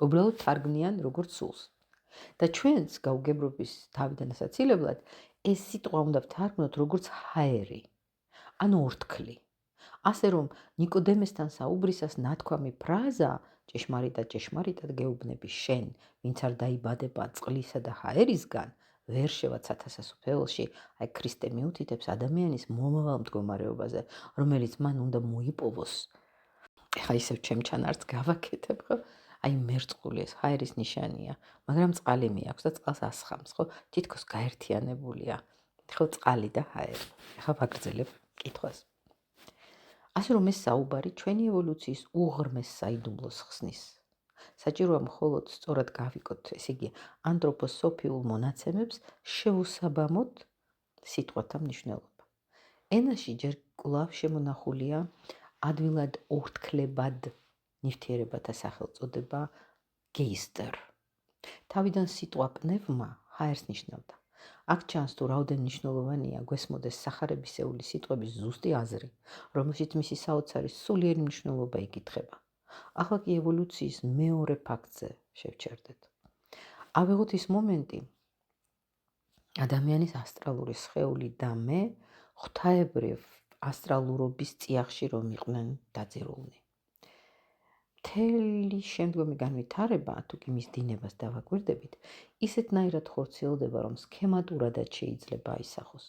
უბრალოდ თარგმნიან როგორც სულს. და ჩვენს გაუგებრობის თავიდან ასაცილებლად ეს სიტყვა უნდა ვთარგმნოთ როგორც ჰაერი, ანუ ორთქლი. ასე რომ ნიკოდემესთან საუბრისას ნათქვამი ფრაზა ჭეშმარიტად გეუბნები შენ, ვინც არ დაიბადება წყლისა და ჰაერისგან, ვერ შევაცათა სასופველში, აი ქრისტე მიუთითებს ადამიანის მომავალ მდგომარეობაზე, რომელიც მან უნდა მოიპოვოს. ეხა ისევ ჩემ ჩანართს გავაკეთებ, ხო? აი მერწყული ეს ჰაერის ნიშანია, მაგრამ წყალი მიაქვს და წყალს ასხამს, ხო? თითქოს გაერთიანებულია, ხო, წყალი და ჰაერი. ეხა ვაგრძელებ კითხვას. ასე რომ ეს საუბარი ჩვენი ევოლუციის უღრმეს საიდუმლოს ხსნის. საჭიროა მხოლოდ სწორად გავიგოთ, ესე იგი, ანთროპოსოფიულ მონაცემებს შევუსაბამოთ სიტყვათა მნიშვნელობა. ენაში ჯერ კვლავ შემონახულია ადვილად ორთქლებად ნივთიერებათა სახელწოდება გეისტერ. თავიდან სიტყვა პნევმა ჰაერს ნიშნავდა. აქ ჩანს თუ რაოდენ მნიშვნელოვანია გვესმოდეს სახარებისეული სიტყვების ზუსტი აზრი, რომელშიც მისი საოცარი სულიერი მნიშვნელობა იკითხება. ახლა კი ევოლუციის მეორე ფაქტზე შევჩერდეთ. ავიღოთ ის მომენტი, ადამიანის ასტრალური სხეული და მე ღვთაებრივ ასტრალურობის წიაღში რომ იყვნენ დაძირულნი. მთელი შემდგომი განვითარება, თუ კი მის დინებას დავაკვირდებით, ისეთნაირად ხორციელდება, რომ სქემატურადაც შეიძლება აისახოს.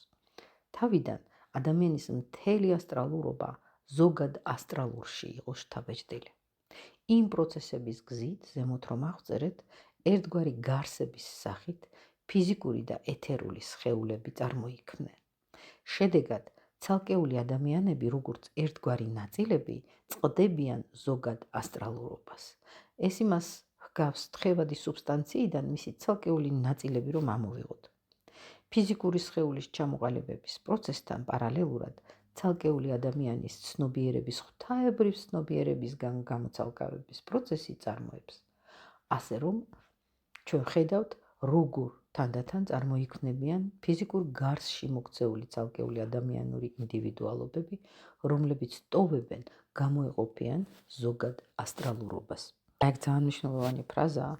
თავიდან ადამიანის მთელი ასტრალურობა ზოგად ასტრალურში იყო შთაბეჭდილი. იმ პროცესების გზით, ზემოთ რომ აღწერეთ, ერთგვარი გარსების სახით ფიზიკური და ეთერული სხეულები წარმოიქმნენ. შედეგად, ცალკეული ადამიანები, როგორც ერთგვარი ნაწილები, წყდებიან ზოგად ასტრალურობას. ეს იმას ჰგავს თხევადი სუბსტანციიდან მისი ცალკეული ნაწილები რომ ამოვიღოთ. ფიზიკური სხეულის ჩამოყალიბების პროცესთან პარალელურად ცალკეული ადამიანის ცნობიერების ღვთაებრივ ცნობიერებისგან გამოცალკავების პროცესი წარმოებს. ასე რომ ჩვენ ხედავთ, როგორ თანდათან წარმოიქმნებიან ფიზიკურ გარსში მოქცეული ცალკეული ადამიანური ინდივიდუალობები, რომლებიც ტოვებენ, გამოეყოფიან ზოგად ასტრალურობას. აქ ძალიან მნიშვნელოვანი ფრაზაა,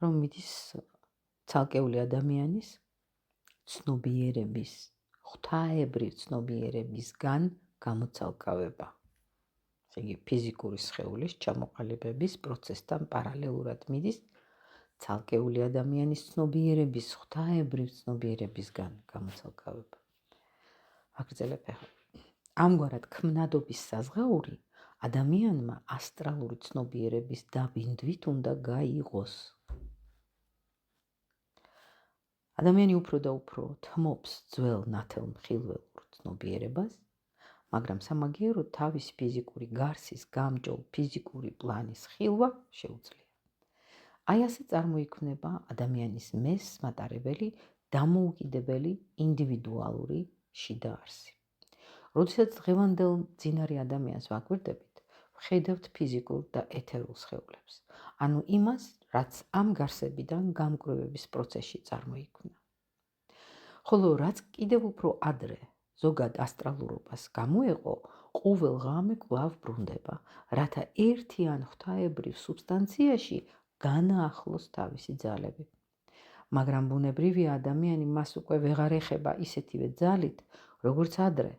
რომ მიდის ცალკეული ადამიანის ცნობიერების, ღვთაებრივ ცნობიერებისგან გამოცალკავება. ესე იგი, ფიზიკური სხეულის ჩამოყალიბების პროცესთან პარალელურად მიდის ცალკეული ადამიანის ცნობიერების, ღვთაებრივ ცნობიერებისგან გამოცალკავება. აგრძელებ ახლა. ამგვარად ქმნადობის საზღაური ადამიანმა ასტრალური ცნობიერების დაბინდვით უნდა გაიღოს. ადამიანი უფრო და უფრო თმობს ძველ ნათელ მხილველურ ცნობიერებას, მაგრამ სამაგიეროდ თავის ფიზიკური გარსის გამჭოლ ფიზიკური პლანის ხილვა შეუძლია. აი ასე წარმოიქმნება ადამიანის მეს მატარებელი დამოუკიდებელი ინდივიდუალური შიდა არსი. როდესაც დღევანდელ მძინარე ადამიანს ვაკვირდებით, ვხედავთ ფიზიკურ და ეთერულ სხეულებს, ანუ იმას, რაც ამ გარსებიდან გამკვრივების პროცესში წარმოიქმნა. ხოლო რაც კიდევ უფრო ადრე ზოგად ასტრალურობას გამოეყო, ყოველ ღამე კვლავ ბრუნდება, რათა ერთიან ღვთაებრივ სუბსტანციაში განაახლოს თავისი ძალები. მაგრამ ბუნებრივია ადამიანი მას უკვე ვეღარ ეხება ისეთივე ძალით, როგორც ადრე,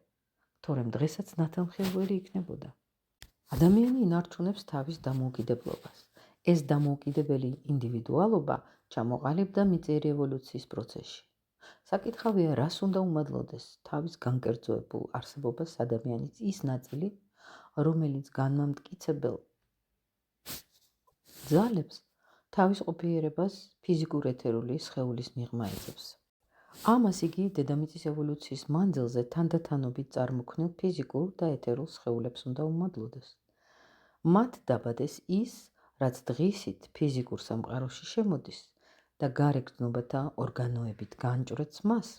თორემ დღესაც ნათელმხილველი იქნებოდა. ადამიანი ინარჩუნებს თავის დამოუკიდებლობას. ეს დამოუკიდებელი ინდივიდუალობა ჩამოყალიბდა მიწიერი ევოლუციის პროცესში. საკითხავია, რას უნდა უმადლოდეს თავის განკერძოებულ არსებობას ადამიანის ის ნაწილი, რომელიც განმამტკიცებელ ძალებს თავის ყოფიერებას ფიზიკურ ეთერული სხეულის მიღმა ეძებს. ამას იგი დედამიწის ევოლუციის მანძილზე თანდათანობით წარმოქმნილ ფიზიკურ და ეთერულ სხეულებს უნდა უმადლოდეს. მათ დაბადეს ის, რაც დღისით ფიზიკურ სამყაროში შემოდის და გარეგრძნობათა ორგანოებით განჭვრეტს მას,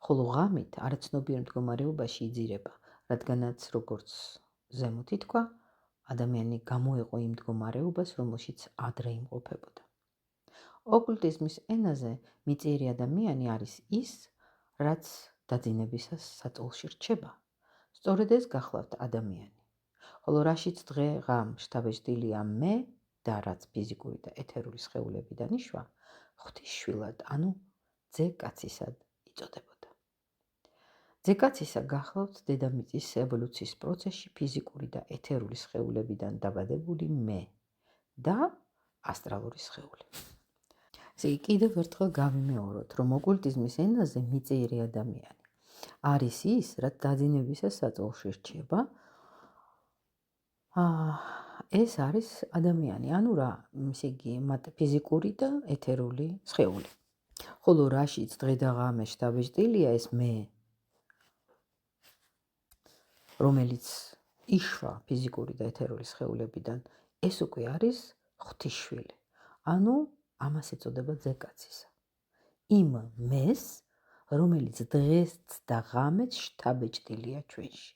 ხოლო ღამით არაცნობიერ მდგომარეობაში იძირება, რადგანაც როგორც ზემოთ ითქვა, ადამიანი გამოეყო იმ მდგომარეობას, რომელშიც ადრე იმყოფებოდა. ოკულტიზმის ენაზე მიწიერი ადამიანი არის ის, რაც დაძინებისას საწოლში რჩება. სწორედ ეს გახლავთ ადამიანი. ხოლო რაშიც დღე-ღამ შთაბეჭდილია მე და რაც ფიზიკური და ეთერული სხეულებიდან იშვა, ღვთისშვილად, ანუ ძე-კაცისად იწოდებოდა. ძე-კაცისა გახლავთ დედამიწის ევოლუციის პროცესში ფიზიკური და ეთერული სხეულებიდან დაბადებული მე და ასტრალური სხეული. ესე იგი, კიდევ ერთხელ გავიმეოროთ, რომ ოკულტიზმის ენაზე მიწიერი ადამიანი არის ის, რაც დაძინებისას საწოლში რჩება. ეს არის ადამიანი, ანუ რა, ესე იგი, ფიზიკური და ეთერული სხეული. ხოლო რაშიც დღე და ღამე შთაბეჭდილია ეს მე, რომელიც იშვა ფიზიკური და ეთერული სხეულებიდან, ეს უკვე არის ღვთისშვილი. ანუ ამას ეწოდება ძე-კაცისა. იმ მეს, რომელიც დღეს და ღამეც შთაბეჭდილია ჩვენში.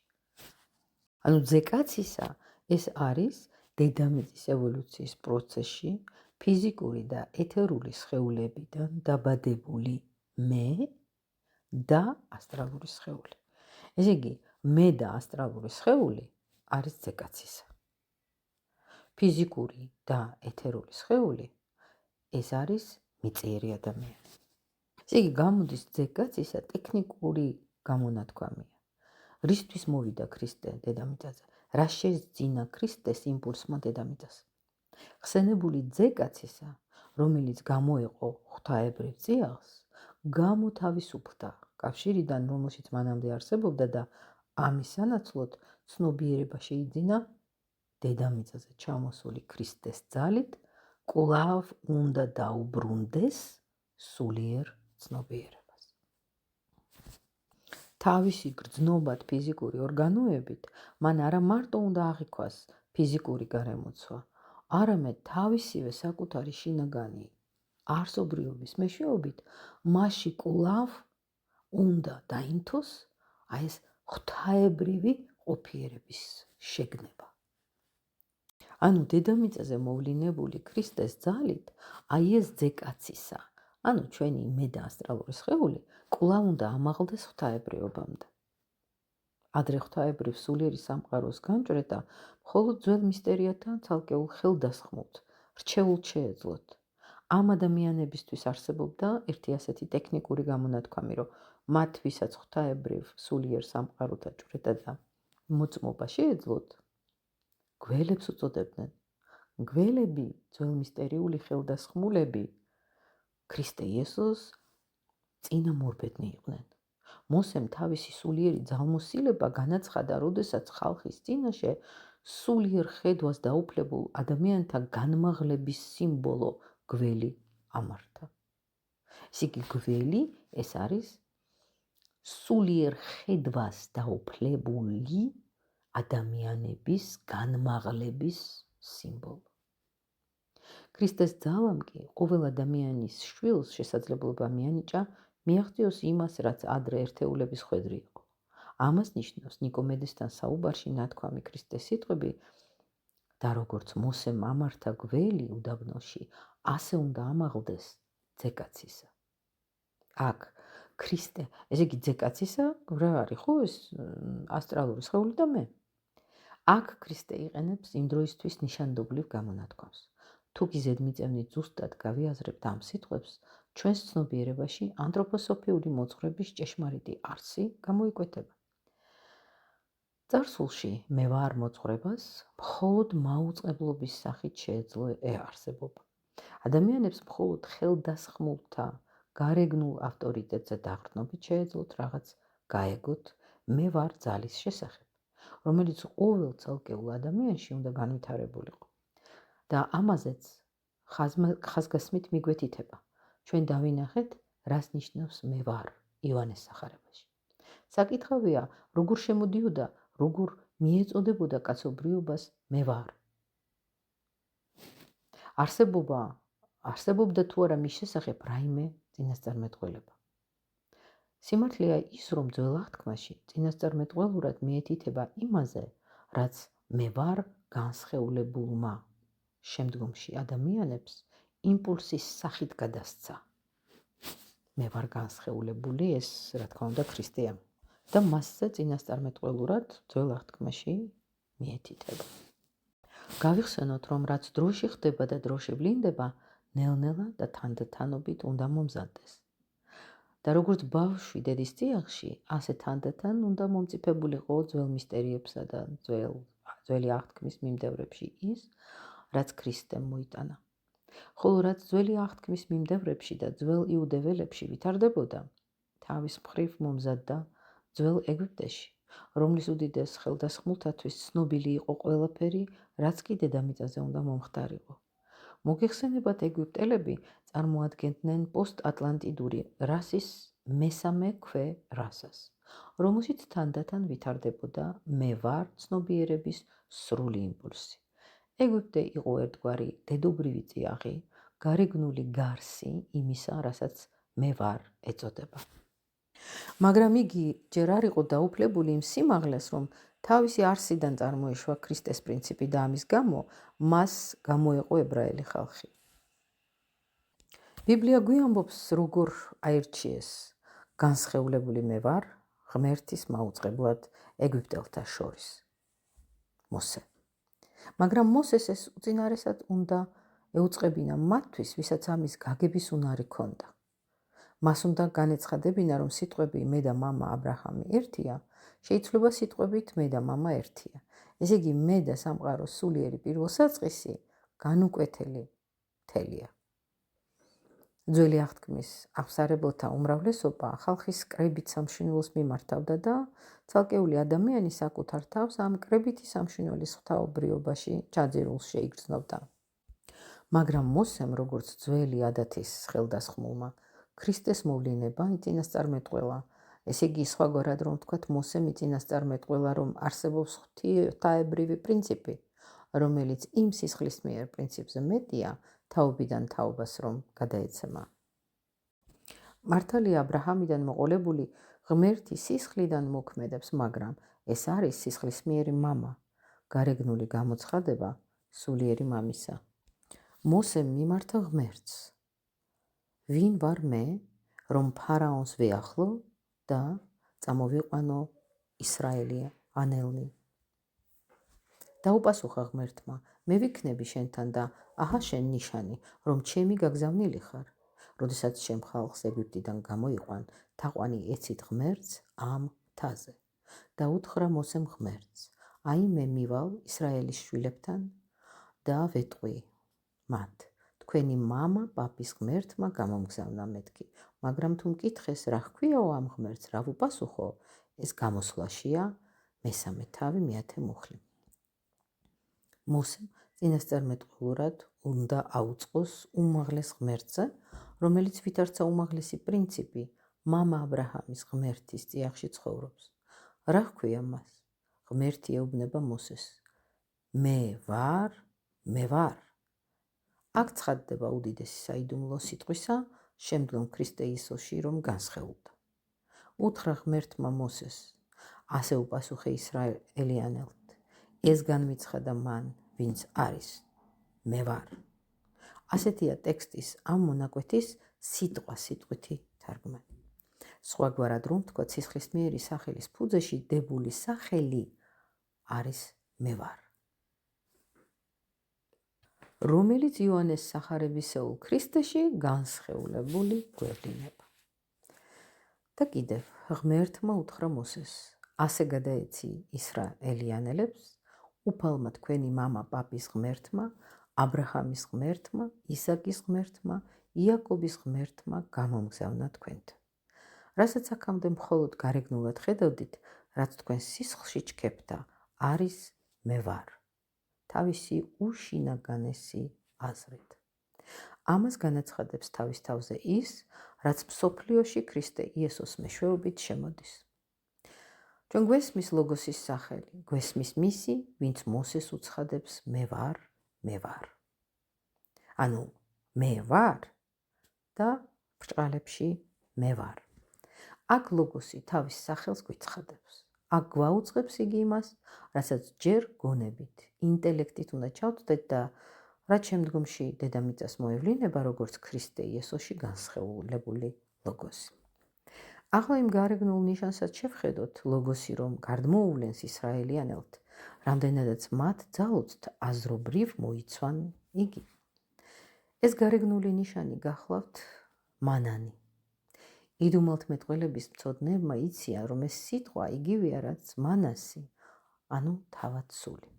ანუ ძე-კაცისა ეს არის დედამიწის ევოლუციის პროცესში ფიზიკური და ეთერული სხეულებიდან დაბადებული მე და ასტრალური სხეული. ესე იგი, მე და ასტრალური სხეული არის ძე-კაცისა. ფიზიკური და ეთერული სხეული ეს არის მიწიერი ადამიანი. ესე იგი, გამოდის ძე-კაცისა ტექნიკური გამონათქვამია. რისთვის მოვიდა ქრისტე დედამიწაზე? რა შეძინა ქრისტეს იმპულსმა დედამიწას? ხსენებული ძე-კაცისა, რომელიც გამოეყო ღვთაებრივ წიაღს, გამოთავისუფლდა კავშირიდან, რომელშიც მანამდე არსებობდა და ამის სანაცვლოდ ცნობიერება შეიძინა დედამიწაზე ჩამოსული ქრისტეს ძალით, კვლავ უნდა დაუბრუნდეს სულიერ ცნობიერებას. თავისი გრძნობად ფიზიკური ორგანოებით მან არა მარტო უნდა აღიქვას ფიზიკური გარემოცვა, არამედ თავისივე საკუთარი შინაგანი არსობრიობის მეშვეობით მასში კვლავ უნდა დაინთოს ეს ღვთაებრივი ყოფიერების შეგნება. ანუ დედამიწაზე მოვლინებული ქრისტეს ძალით, ეს ძე-კაცისა, ანუ ჩვენი მე და ასტრალური სხეული, კვლავ უნდა ამაღლდეს ღვთაებრიობამდე. ადრე ღვთაებრივ სულიერი სამყაროს განჭრედა მხოლოდ ძველ მისტერიათა ცალკეულ ხელდასხმულთ, რჩეულთ შეეძლოთ. ამ ადამიანებისთვის არსებობდა ერთი ასეთი ტექნიკური გამონათქვამი, რომ მათ ვისაც ღვთაებრივ სულიერ სამყაროთა ჭვრეტა და მოწმობა შეეძლოთ, გველებს უწოდებდნენ. გველები, ძველ მისტერიული ხელდასხმულები, ქრისტე იესოს წინამორბედნი იყვნენ. მოსემ თავისი სულიერი ძალმოსილება განაცხადა, როდესაც ხალხის წინაშე სულიერ ხედვას დაუფლებულ ადამიანთა განმაღლების სიმბოლო გველი ამართა. ესე იგი, გველი ეს არის სულიერ ხედვას დაუფლებული ადამიანების განმაღლების სიმბოლო. ქრისტეს ძალამ კი ყოველ ადამიანის შვილს შესაძლებლობა მიანიჭა მიაღწიოს იმას, რაც ადრე ერთეულების ხვედრი იყო. ამას ნიშნავს ნიკომედესთან საუბარში ნათქვამი ქრისტეს სიტყვები და როგორც მოსემ ამართა გველი უდაბნოში, ასე უნდა ამაღლდეს ძე-კაცისა. აქ ქრისტე, ესე იგი ძე-კაცისა რა არის, ხო ეს ასტრალური სხეული და მე. აქ ქრისტე იყენებს იმ დროისთვის ნიშანდობლივ გამონათქვამს. თუ კი ზედმიწევნით ზუსტად გავიაზრებთ ამ სიტყვებს, ჩვენს ცნობიერებაში ანთროპოსოფიული მოძღვრების ჭეშმარიტი არსი გამოიკვეთება. წარსულში მე ვარ მოძღვრებას მხოლოდ მაუწყებლობის სახით შეეძლო არსებობა. ადამიანებს მხოლოდ ხელდასხმულთა გარეგნულ ავტორიტეტზე დაყრდნობით შეეძლოთ რაღაც გაეგოთ მე ვარ ძალის შესახებ, რომელიც ყოველ ცალკეულ ადამიანში უნდა განვითარებულიყო. და ამაზეც ხაზგასმით მიგვეთითება. ჩვენ დავინახეთ, რას ნიშნავს მე ვარ იოანეს სახარებაში. საკითხავია, როგორ შემოდიოდა, როგორ მიეწოდებოდა კაცობრიობას მე ვარ. არსებობდა თუ არა მის შესახებ რაიმე წინასწარმეტყველება. სიმართლეა ის, რომ ძველ აღთქმაში წინასწარმეტყველურად მიეთითება იმაზე, რაც მე ვარ განსხეულებულმა. შემდგომში ადამიანებს იმპულსის სახით გადასცა. მე ვარ განსხეულებული, ეს რა თქმა უნდა ქრისტეა და მასზე წინასწარმეტყველურად ძველ აღთქმაში მიეთითება. გავიხსენოთ, რომ რაც დროში ხდება და დროში ვლინდება, ნელ-ნელა და თანდათანობით უნდა მომზადდეს. და როგორც ბავშვი დედის წიაღში, ასე თანდათან უნდა მომწიფებულიყო ძველ მისტერიებსა და ძველი აღთქმის მიმდევრებში ის, რაც ქრისტემ მოიტანა. ხოლო რაც ძველი აღთქმის მიმდევრებში და ძველ იუდეველებში ვითარდებოდა, თავის მხრივ მომზადდა ძველ ეგვიპტეში, რომლის უდიდეს ხელდასხმულთათვის ცნობილი იყო ყველაფერი, რაც კი დედამიწაზე უნდა მომხდარიყო. მოგეხსენებათ, ეგვიპტელები წარმოადგენდნენ პოსტ-ატლანტიდური რასის მესამე ქვე რასას, რომელშიც თანდათან ვითარდებოდა მე ვარ ცნობიერების სრული იმპულსი. ეგვიპტე იყო ერთგვარი დედობრივი წიაღი, გარეგნული გარსი იმისა, რასაც მე ვარ ეწოდება. მაგრამ იგი ჯერ არ იყო დაუფლებული იმ სიმაღლეს, რომ თავისი არსიდან წარმოეშვა ქრისტეს პრინციპი და ამის გამო მას გამოეყო ებრაელი ხალხი. ბიბლია გვიამბობს, როგორ აირჩიეს განსხეულებული მე ვარ ღმერთის მაუწყებლად ეგვიპტელთა შორის მოსე. მაგრამ მოსეს ეს უწინარესად უნდა ეუწყებინა მათთვის, ვისაც ამის გაგების უნარი ჰქონდა. მას უნდა განეცხადებინა, რომ სიტყვები მე და მამა აბრაჰამი ერთია, შეიძლება სიტყვებით მე და მამა ერთია. ესე იგი, მე და სამყაროს სულიერი პირველსაწყისი განუკვეთელი მთელია. ძველი აღთქმის აღსარებელთა უმრავლესობა ხალხის კრებით სამშინველს მიმართავდა და ცალკეული ადამიანი საკუთარ თავს ამ კრებითი სამშინველის ღვთაობრიობაში ჩაძირულს შეიგრძნობდა. მაგრამ მოსემ, როგორც ძველი ადათის ხელდასხმულმა, ქრისტეს მოვლინება იწინასწარმეტყველა. ესე იგი, სხვაგვარად რომ ვთქვათ, მოსემ იწინასწარმეტყველა, რომ არსებობს ღვთაებრივი პრინციპი, რომელიც იმ სისხლის მიერ პრინციპზე მეტია, თაობიდან თაობას რომ გადაეცემა. მართალია აბრაჰამიდან მოყოლებული ღმერთი სისხლიდან მოქმედებს, მაგრამ ეს არის სისხლისმიერი მამა, გარეგნული გამოცხადება სულიერი მამისა. მოსემ მიმართა ღმერთს. ვინ ვარ მე, რომ ფარაონს ვეახლო და წამოვიყვანო ისრაელი ანელნი? დაუპასუხა ღმერთმა, მე ვიქნები შენთან და აჰა შენ ნიშანი, რომ ჩემი გაგზავნილი ხარ. როდესაც ჩემ ხალხს ეგვიპტიდან გამოიყვან, თაყვანი ეცით ღმერთს ამ მთაზე. და უთხრა მოსემ ღმერთს, აი მე მივალ ისრაელის შვილებთან და ვეტყვი მათ, თქვენი მამა პაპის ღმერთმა გამომგზავნა მეთქი, მაგრამ თუ მკითხეს რა ჰქვიაო ამ ღმერთს, რა ვუპასუხო, ეს გამოსვლაშია მესამე თავი მეათე მუხლი. მოსემ წინასწარმეტყველურად უნდა აუწყოს უმაღლეს ღმერთზე, რომელიც ვითარცა უმაღლესი პრინციპი მამა აბრაჰამის ღმერთის წიაღში ცხოვრობს. რა ჰქვია მას? ღმერთი ეუბნება მოსეს, მე ვარ, მე ვარ. აქ ცხადდება უდიდესი საიდუმლო სიტყვისა, შემდგომ ქრისტე იესოში რომ განსხეულდა. უთხრა ღმერთმა მოსეს, ასე უპასუხე ისრაელიანელთ, ეს განმიცხადა მან, ვინც არის მე ვარ. ასეთია ტექსტის ამ მონაკვეთის სიტყვა-სიტყვითი თარგმანი. სხვაგვარად რომ ვთქვათ, სისხლისმიერი სახელის ფუძეში დებული სახელი არის მე ვარ, რომელიც იოანეს სახარებისეულ ქრისტეში განსხეულებული გვევლინება. და კიდევ ღმერთმა უთხრა მოსეს, ასე გადაეცი ისრაელიანელებს, უფალმა თქვენი მამა პაპის ღმერთმა, აბრაჰამის ღმერთმა, ისაკის ღმერთმა, იაკობის ღმერთმა გამომგზავნა თქვენთან. რასაც აქამდე მხოლოდ გარეგნულად ხედავდით, რაც თქვენ სისხლში ჩქეფთა, არის მე ვარ, თავისი უშინაგანესი აზრით. ამას განაცხადებს თავის თავზე ის, რაც მსოფლიოში ქრისტე იესოს მეშვეობით შემოდის. ჩვენ გვესმის ლოგოსის სახელი, გვესმის მისი, ვინც მოსეს უცხადებს მე ვარ, მე ვარ. ანუ მე ვარ და ბრჭყალებში მე ვარ. აქ ლოგოსი თავის სახელს გვიცხადებს. აქ გვაუწყებს იგი იმას, რასაც ჯერ გონებით, ინტელექტით უნდა ჩავთვლეთ და რაც შემდგომში დედამიწას მოევლინება, როგორც ქრისტე იესოში განსხეულებული ლოგოსი. ახლა იმ გარეგნულ ნიშანსაც შევხედოთ, ლოგოსი რომ გარდმოუვლენს ისრაელიანელთ, რამდენადაც მათ ძალუძთ აზრობრივ მოიცვან იგი. ეს გარეგნული ნიშანი გახლავთ მანანი. იდუმალთმეტყველების მცოდნეებმა იციან, რომ ეს სიტყვა იგივეა, რაც მანასი, ანუ თავად სული.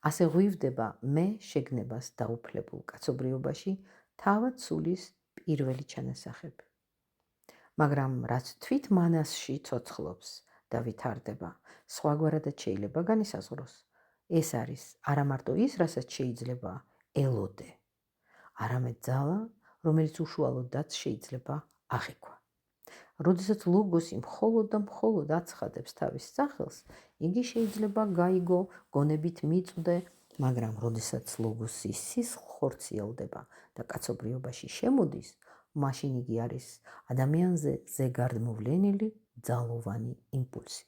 ასე ღვივდება მე შეგნებას დაუფლებულ კაცობრიობაში თავად სულის პირველი ჩანასახები. მაგრამ რაც თვით მანასში ცოცხლობს და ვითარდება, სხვაგვარადაც შეიძლება განისაზღვროს. ეს არის არა მარტო ის, რასაც შეიძლება ელოდე, არამედ ძალა, რომელიც უშუალოდაც შეიძლება აღიქვა. როდესაც ლოგოსი მხოლოდ და მხოლოდ აცხადებს თავის სახელს, იგი შეიძლება გაიგო, გონებით მიწვდე, მაგრამ როდესაც ლოგოსი სისხლხორციელდება და კაცობრიობაში შემოდის, მაშინ იგი არის ადამიანზე ზეგარდმოვლენილი ძალოვანი იმპულსი,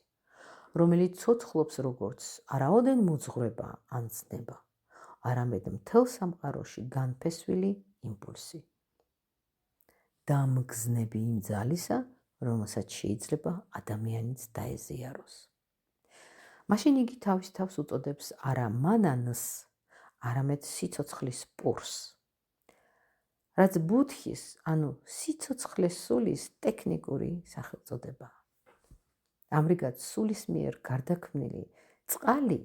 რომელიც ცოცხლობს როგორც არაოდენ მოძღვრება ან ცნება, არამედ მთელ სამყაროში განფესვილი იმპულსი. დამგზნები იმ ძალისა, რომელსაც შეიძლება ადამიანიც დაეზიაროს. მაშინ იგი თავის თავს უწოდებს არა მანანს, არამედ სიცოცხლის პურს, რაც ბუდჰის, ანუ სიცოცხლეს სულის ტექნიკური სახელწოდებაა. ამრიგად სულის მიერ გარდაქმნილი წყალი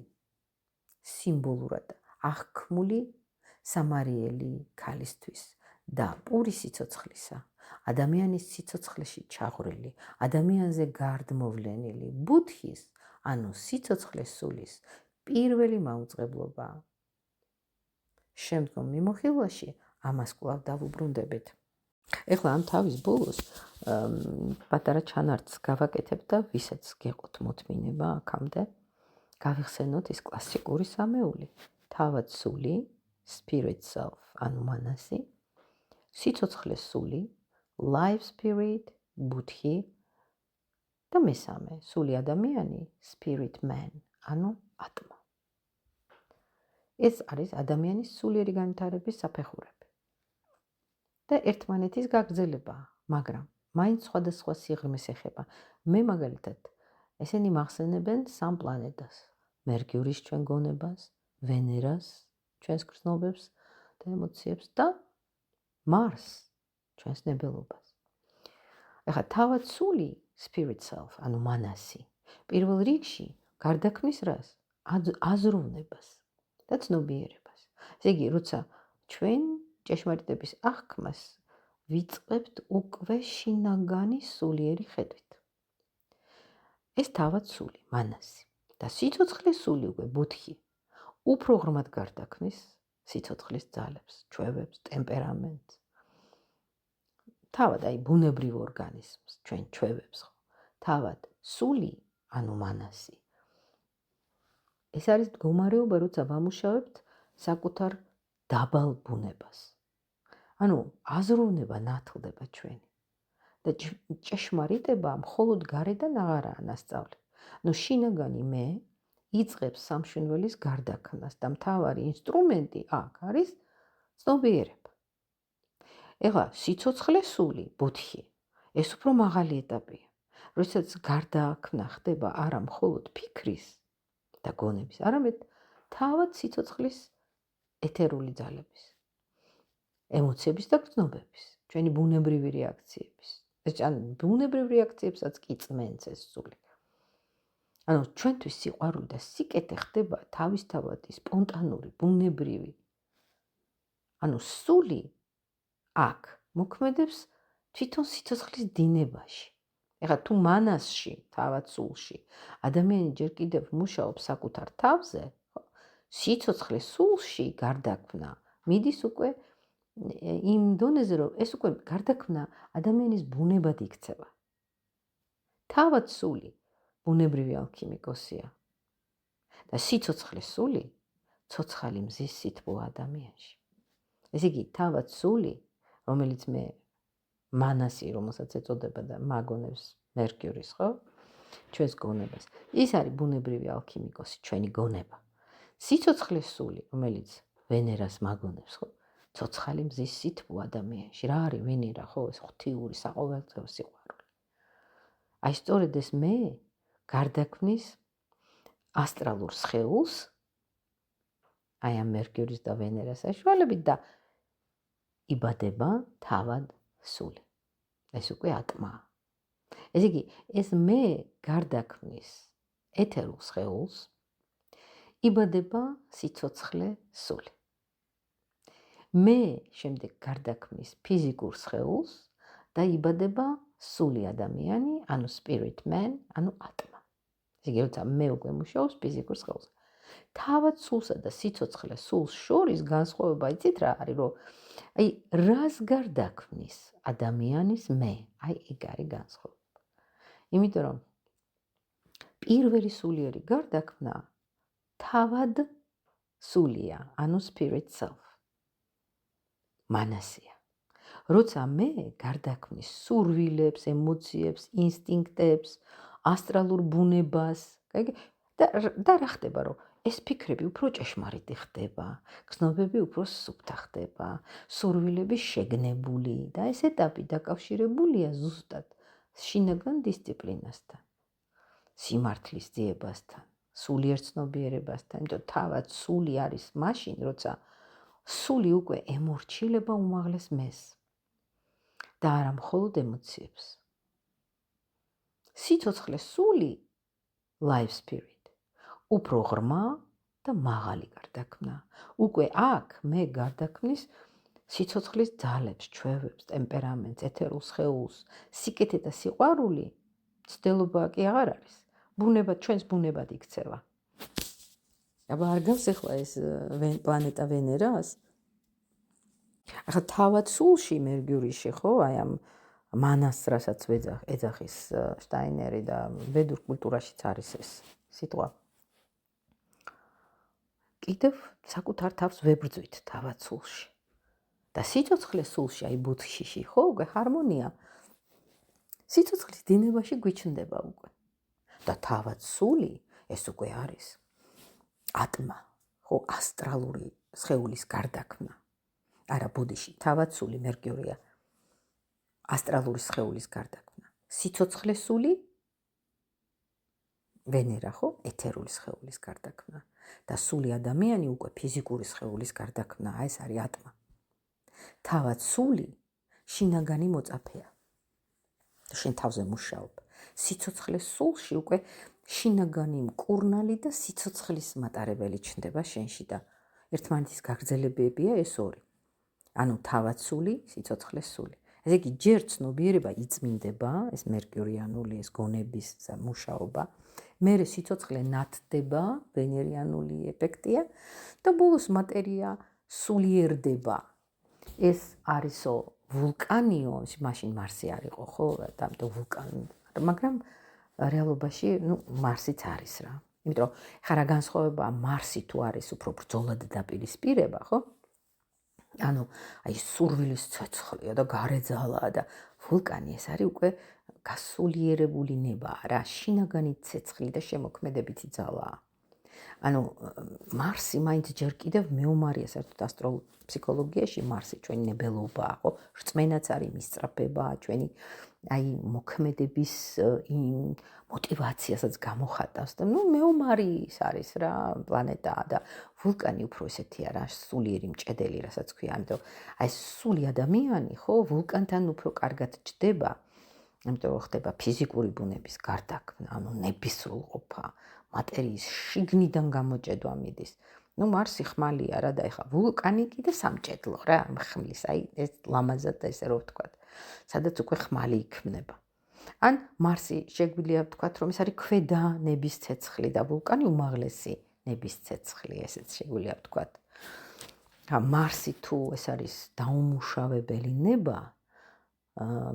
სიმბოლურად აღქმული სამარიელი ქალისთვის და პური სიცოცხლისა, ადამიანის სიცოცხლეში ჩაღვრილი, ადამიანზე გარდმოვლენილი ბუდჰის, ანუ სიცოცხლეს სულის პირველი მაუწყებლობაა. შემდგომ მიმოხილვაში ამას კვლავ დავუბრუნდებით. ეხლა ამ თავის ბოლოს პატარა ჩანართს გავაკეთებ და ვისაც გეყოთ მოთმინება აქამდე, გავიხსენოთ ის კლასიკური სამეული. თავად სული, spirit self, ანუ მანასი, სიცოცხლეს სული, life spirit, ბუდჰი და მესამე, სული ადამიანი, spirit man, ანუ ატმა. ეს არის ადამიანის სულიერი განვითარების საფეხურები და ერთმანეთის გაგრძელებაა, მაგრამ მაინც სხვადასხვა სიღრმეს ეხება. მე მაგალითად ესენი მახსენებენ სამ პლანეტას: მერკიურის ჩვენ გონებას, ვენერას ჩვენს გრძნობებს და ემოციებს და მარს ჩვენს ნებელობას. ეხლა თავად სული, spirit self, ანუ მანასი, პირველ რიგში გარდაქმნის რას? აზროვნებას და ცნობიერებას. ესე იგი, როცა ჩვენ ჭეშმარიტების აღქმას ვიწყებთ უკვე შინაგანი სულიერი ხედვით. ეს თავად სული, მანასი და სიცოცხლის სული უკვე ბუდჰი უფრო ღრმად გარდაქმნის სიცოცხლის ძალებს, ჩვევებს, ტემპერამენტს. თავად აი ბუნებრივ ორგანიზმს, ჩვენ ჩვევებს ხო. თავად სული, ანუ მანასი. ეს არის მდგომარეობა, როცა ვამუშავებთ საკუთარ დაბალ ბუნებას. ანუ აზროვნება ნათლდება ჩვენი. და ჭეშმარიტება მხოლოდ გარედან აღარაა ნასწავლი. შინაგანი მე იწყებს სამშვენველის გარდაქმნას და მთავარი ინსტრუმენტი აქ არის ცნობიერება. ეხლა სიცოცხლეს სული, ბუდჰი, ეს უფრო მაღალი ეტაპია. როდესაც გარდაქმნა ხდება არა მხოლოდ ფიქრის და გონების, არამედ თავად სიცოცხლის ეთერული ძალების, ემოციების და გრძნობების, ჩვენი ბუნებრივი რეაქციების. ან ბუნებრივ რეაქციებსაც კი წმენს ეს სული. ანუ ჩვენთვის სიყვარული და სიკეთე ხდება თავისთავადი, სპონტანური, ბუნებრივი. ანუ სული აქ მოქმედებს თვითონ სიცოცხლის დინებაში. ეხლა თუ მანასში, თავად სულში, ადამიანი ჯერ კიდევ მუშაობს საკუთარ თავზე, სიცოცხლის სულში გარდაქმნა მიდის უკვე იმ დონეზე, რომ ეს უკვე გარდაქმნა ადამიანის ბუნებად იქცევა. თავად სული ბუნებრივი ალქიმიკოსია და სიცოცხლის სული ცოცხალი მზის სითბო ადამიანში. ესე იგი, თავად სული, რომელიც მე მანასი, რომელსაც ეწოდება და მაგონებს მერკიურის, ხო? ჩვენს გონებას. ის არის ბუნებრივი ალქიმიკოსი, ჩვენი გონება. სიცოცხლის სული, რომელიც ვენერას მაგონებს, ხო? ცოცხალი მზის სითბო ადამიანში. რა არის ვენერა, ხო? ეს ღვთიური საყოველთაო სიყვარული. აი სწორედ ეს მე გარდაქმნის ასტრალურ სხეულს, აი ამ მერკიურის და ვენერას საშუალებით და იბადება თავად სული. ეს უკვე ატმაა. ესე იგი, ეს მე გარდაქმნის ეთერულ სხეულს, იბადება სიცოცხლე სული. მე შემდეგ გარდაქმნის ფიზიკურ სხეულს და იბადება სული ადამიანი, ანუ spirit man, ანუ ატმა. ესე იგი, როცა მე უკვე მუშაობს ფიზიკურ სხეულს. თავად სულსა და სიცოცხლე სულს შორის განსხვავება იცით რა არის, რომ აი რას გარდაქმნის ადამიანის მე, აი ეგ არის განსხვავება. იმიტომ რომ პირველი სულიერი გარდაქმნა თავად სულია, ანუ spirit self. მანასია. როცა მე გარდაქმნის სურვილებს, ემოციებს, ინსტინქტებს, ასტრალურ ბუნებას, და რა ხდება, რომ ეს ფიქრები უფრო ჭეშმარიტი ხდება, გრძნობები უფრო სუფთა ხდება, სურვილები შეგნებული და ეს ეტაპი დაკავშირებულია ზუსტად შინაგან დისციპლინასთან, სიმართლის ძიებასთან, სულიერ ცნობიერებასთან, იმიტომ თავად სული არის მაშინ, როცა სული უკვე ემორჩილება უმაღლეს მეს და არა მხოლოდ ემოციებს. სიცოცხლე სული, life spirit, უფრო ღრმა და მაღალი გარდაქმნა. უკვე აქ მე გარდაქმნის სიცოცხლის ძალებს, ჩვევებს, ტემპერამენტს, ეთერულ სხეულს, სიკეთე და სიყვარული, ცდილობა კი აღარ არის. ბუნება ჩვენს ბუნებად იქცევა. აბა არ გავს ახლა ეს პლანეტა ვენერას? ახლა თავად სულში მერკიურიში, ხო, აი ამ მანას, რასაც ეძახის შტაინერი და ვედურ კულტურაშიც არის ეს სიტყვა. კიდევ საკუთარ თავს ვებრძვით თავად სულში. და სიცოცხლე სულში, აი ბუდჰიში, ხო, უკვე ჰარმონია. სიცოცხლის დინებაში გვიჩნდება უკვე. და თავად სული ეს უკვე არის ატმა, ხო, ასტრალური სხეულის გარდაქმნა. არა ბუდიში, თავად სული მერკიურია. ასტრალური სხეულის გარდაქმნა. სიცოცხლე სული ვენერა, ხო, ეთერული სხეულის გარდაქმნა. და სული ადამიანი უკვე ფიზიკური სხეულის გარდაქმნა, ეს არის ატმა. თავად სული შინაგანი მოწაფეა. შენ თავზე მუშაობ. სიცოცხლე სულში უკვე შინაგანი მკურნალი და სიცოცხლის მატარებელი ჩნდება შენში და ერთმანეთის გაგრძელებებია ეს ორი. ანუ თავად სული, სიცოცხლე სული. ესე იგი, ჯერ ცნობიერება იწმინდება, ეს მერკიურიანული, ეს გონების მუშაობა, მერე სიცოცხლე ნათდება, ვენერიანული ეფექტია და ბოლოს მატერია სულიერდება. ეს არისო ვულკანიო, მაშინ მარსი არ იყო, ხო, და ვულკანი, მაგრამ რეალობაში, მარსიც არის რა. იმიტომ რომ ხა რა განსხვავებაა მარსი თუ არის უფრო ბრძოლად დაპირისპირება, ხო? ანუ აი სურვილის ცეცხლია და გარეძალაა და ვულკანი ეს არის უკვე გასულიერებული ნება რა, შინაგანი ცეცხლი და შემოქმედებითი ძალაა. ანუ მარსი მაინც ჯერ კიდევ მეომარია საერთოდ ასტროფსიქოლოგიაში მარსი ჩვენი ნებელობაა, ხო? რწმენაც არის მისწრაფება, ჩვენი აი მოქმედების мотиваციასაც გამოხატავს და მეომარი ის არის რა პლანეტა და ვულკანი უფრო ესეთია რა, სულიერი მჭედელი, რასაც ქვია. ამიტომ აი სული ადამიანი, ხო, ვულკანთან უფრო კარგად ჭდება. ამიტომ ხდება ფიზიკური ბუნების გარდაქმნა, ანუ ნებისმრულყოფა, მატერიის შიგნიდან გამოჭედვა მიდის. მარსი ხმალია რა და ეხა ვულკანი კიდე სამჭედლო რა, ხმლის, აი ეს ლამაზად ესე რო ვთქვათ. სადაც უკვე ხმალი იქმნება. ან მარსი შეგვიძლია ვთქვათ, რომ ეს არის ქვედა ნების ცეცხლი და ვულკანი უმაღლესი ნების ცეცხლი, ესეც შეგვიძლია ვთქვათ. მარსი თუ ეს არის დაუმუშავებელი ნება,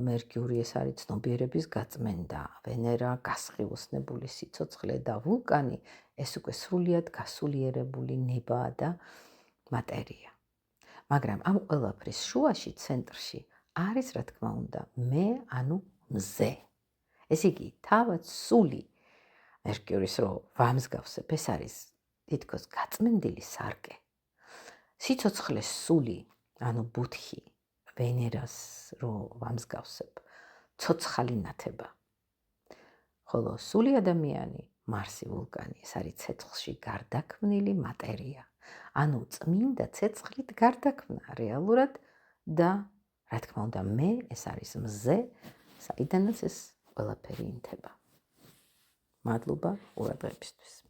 მერკიური ეს არის ცნობიერების გაწმენდა, ვენერა გასხივოსნებული სიცოცხლე და ვულკანი ეს უკვე სრულიად გასულიერებული ნება და მატერია. მაგრამ ამ ყველაფრის შუაში, ცენტრში არის რა თქმა უნდა მე, ანუ მზე. ესე იგი, თავად სული მერკიურის რო ვამსგავსებ, ეს არის თითქოს გაწმენდილი სარკე. სიცოცხლეს სული, ანუ ბუთხი, ვენერას რო ვამსგავსებ, ცოცხალი ნათება. ხოლო სული ადამიანი, მარსი ვულკანი, ეს არის ცეცხლში გარდაქმნილი მატერია. ანუ წმინდა ცეცხლით გარდაქმნა რეალურად და რა თქმა უნდა, მე ეს არის მზე, საიდანაც ეს ყველაფერი ინთება. მადლობა ყურადღებისთვის.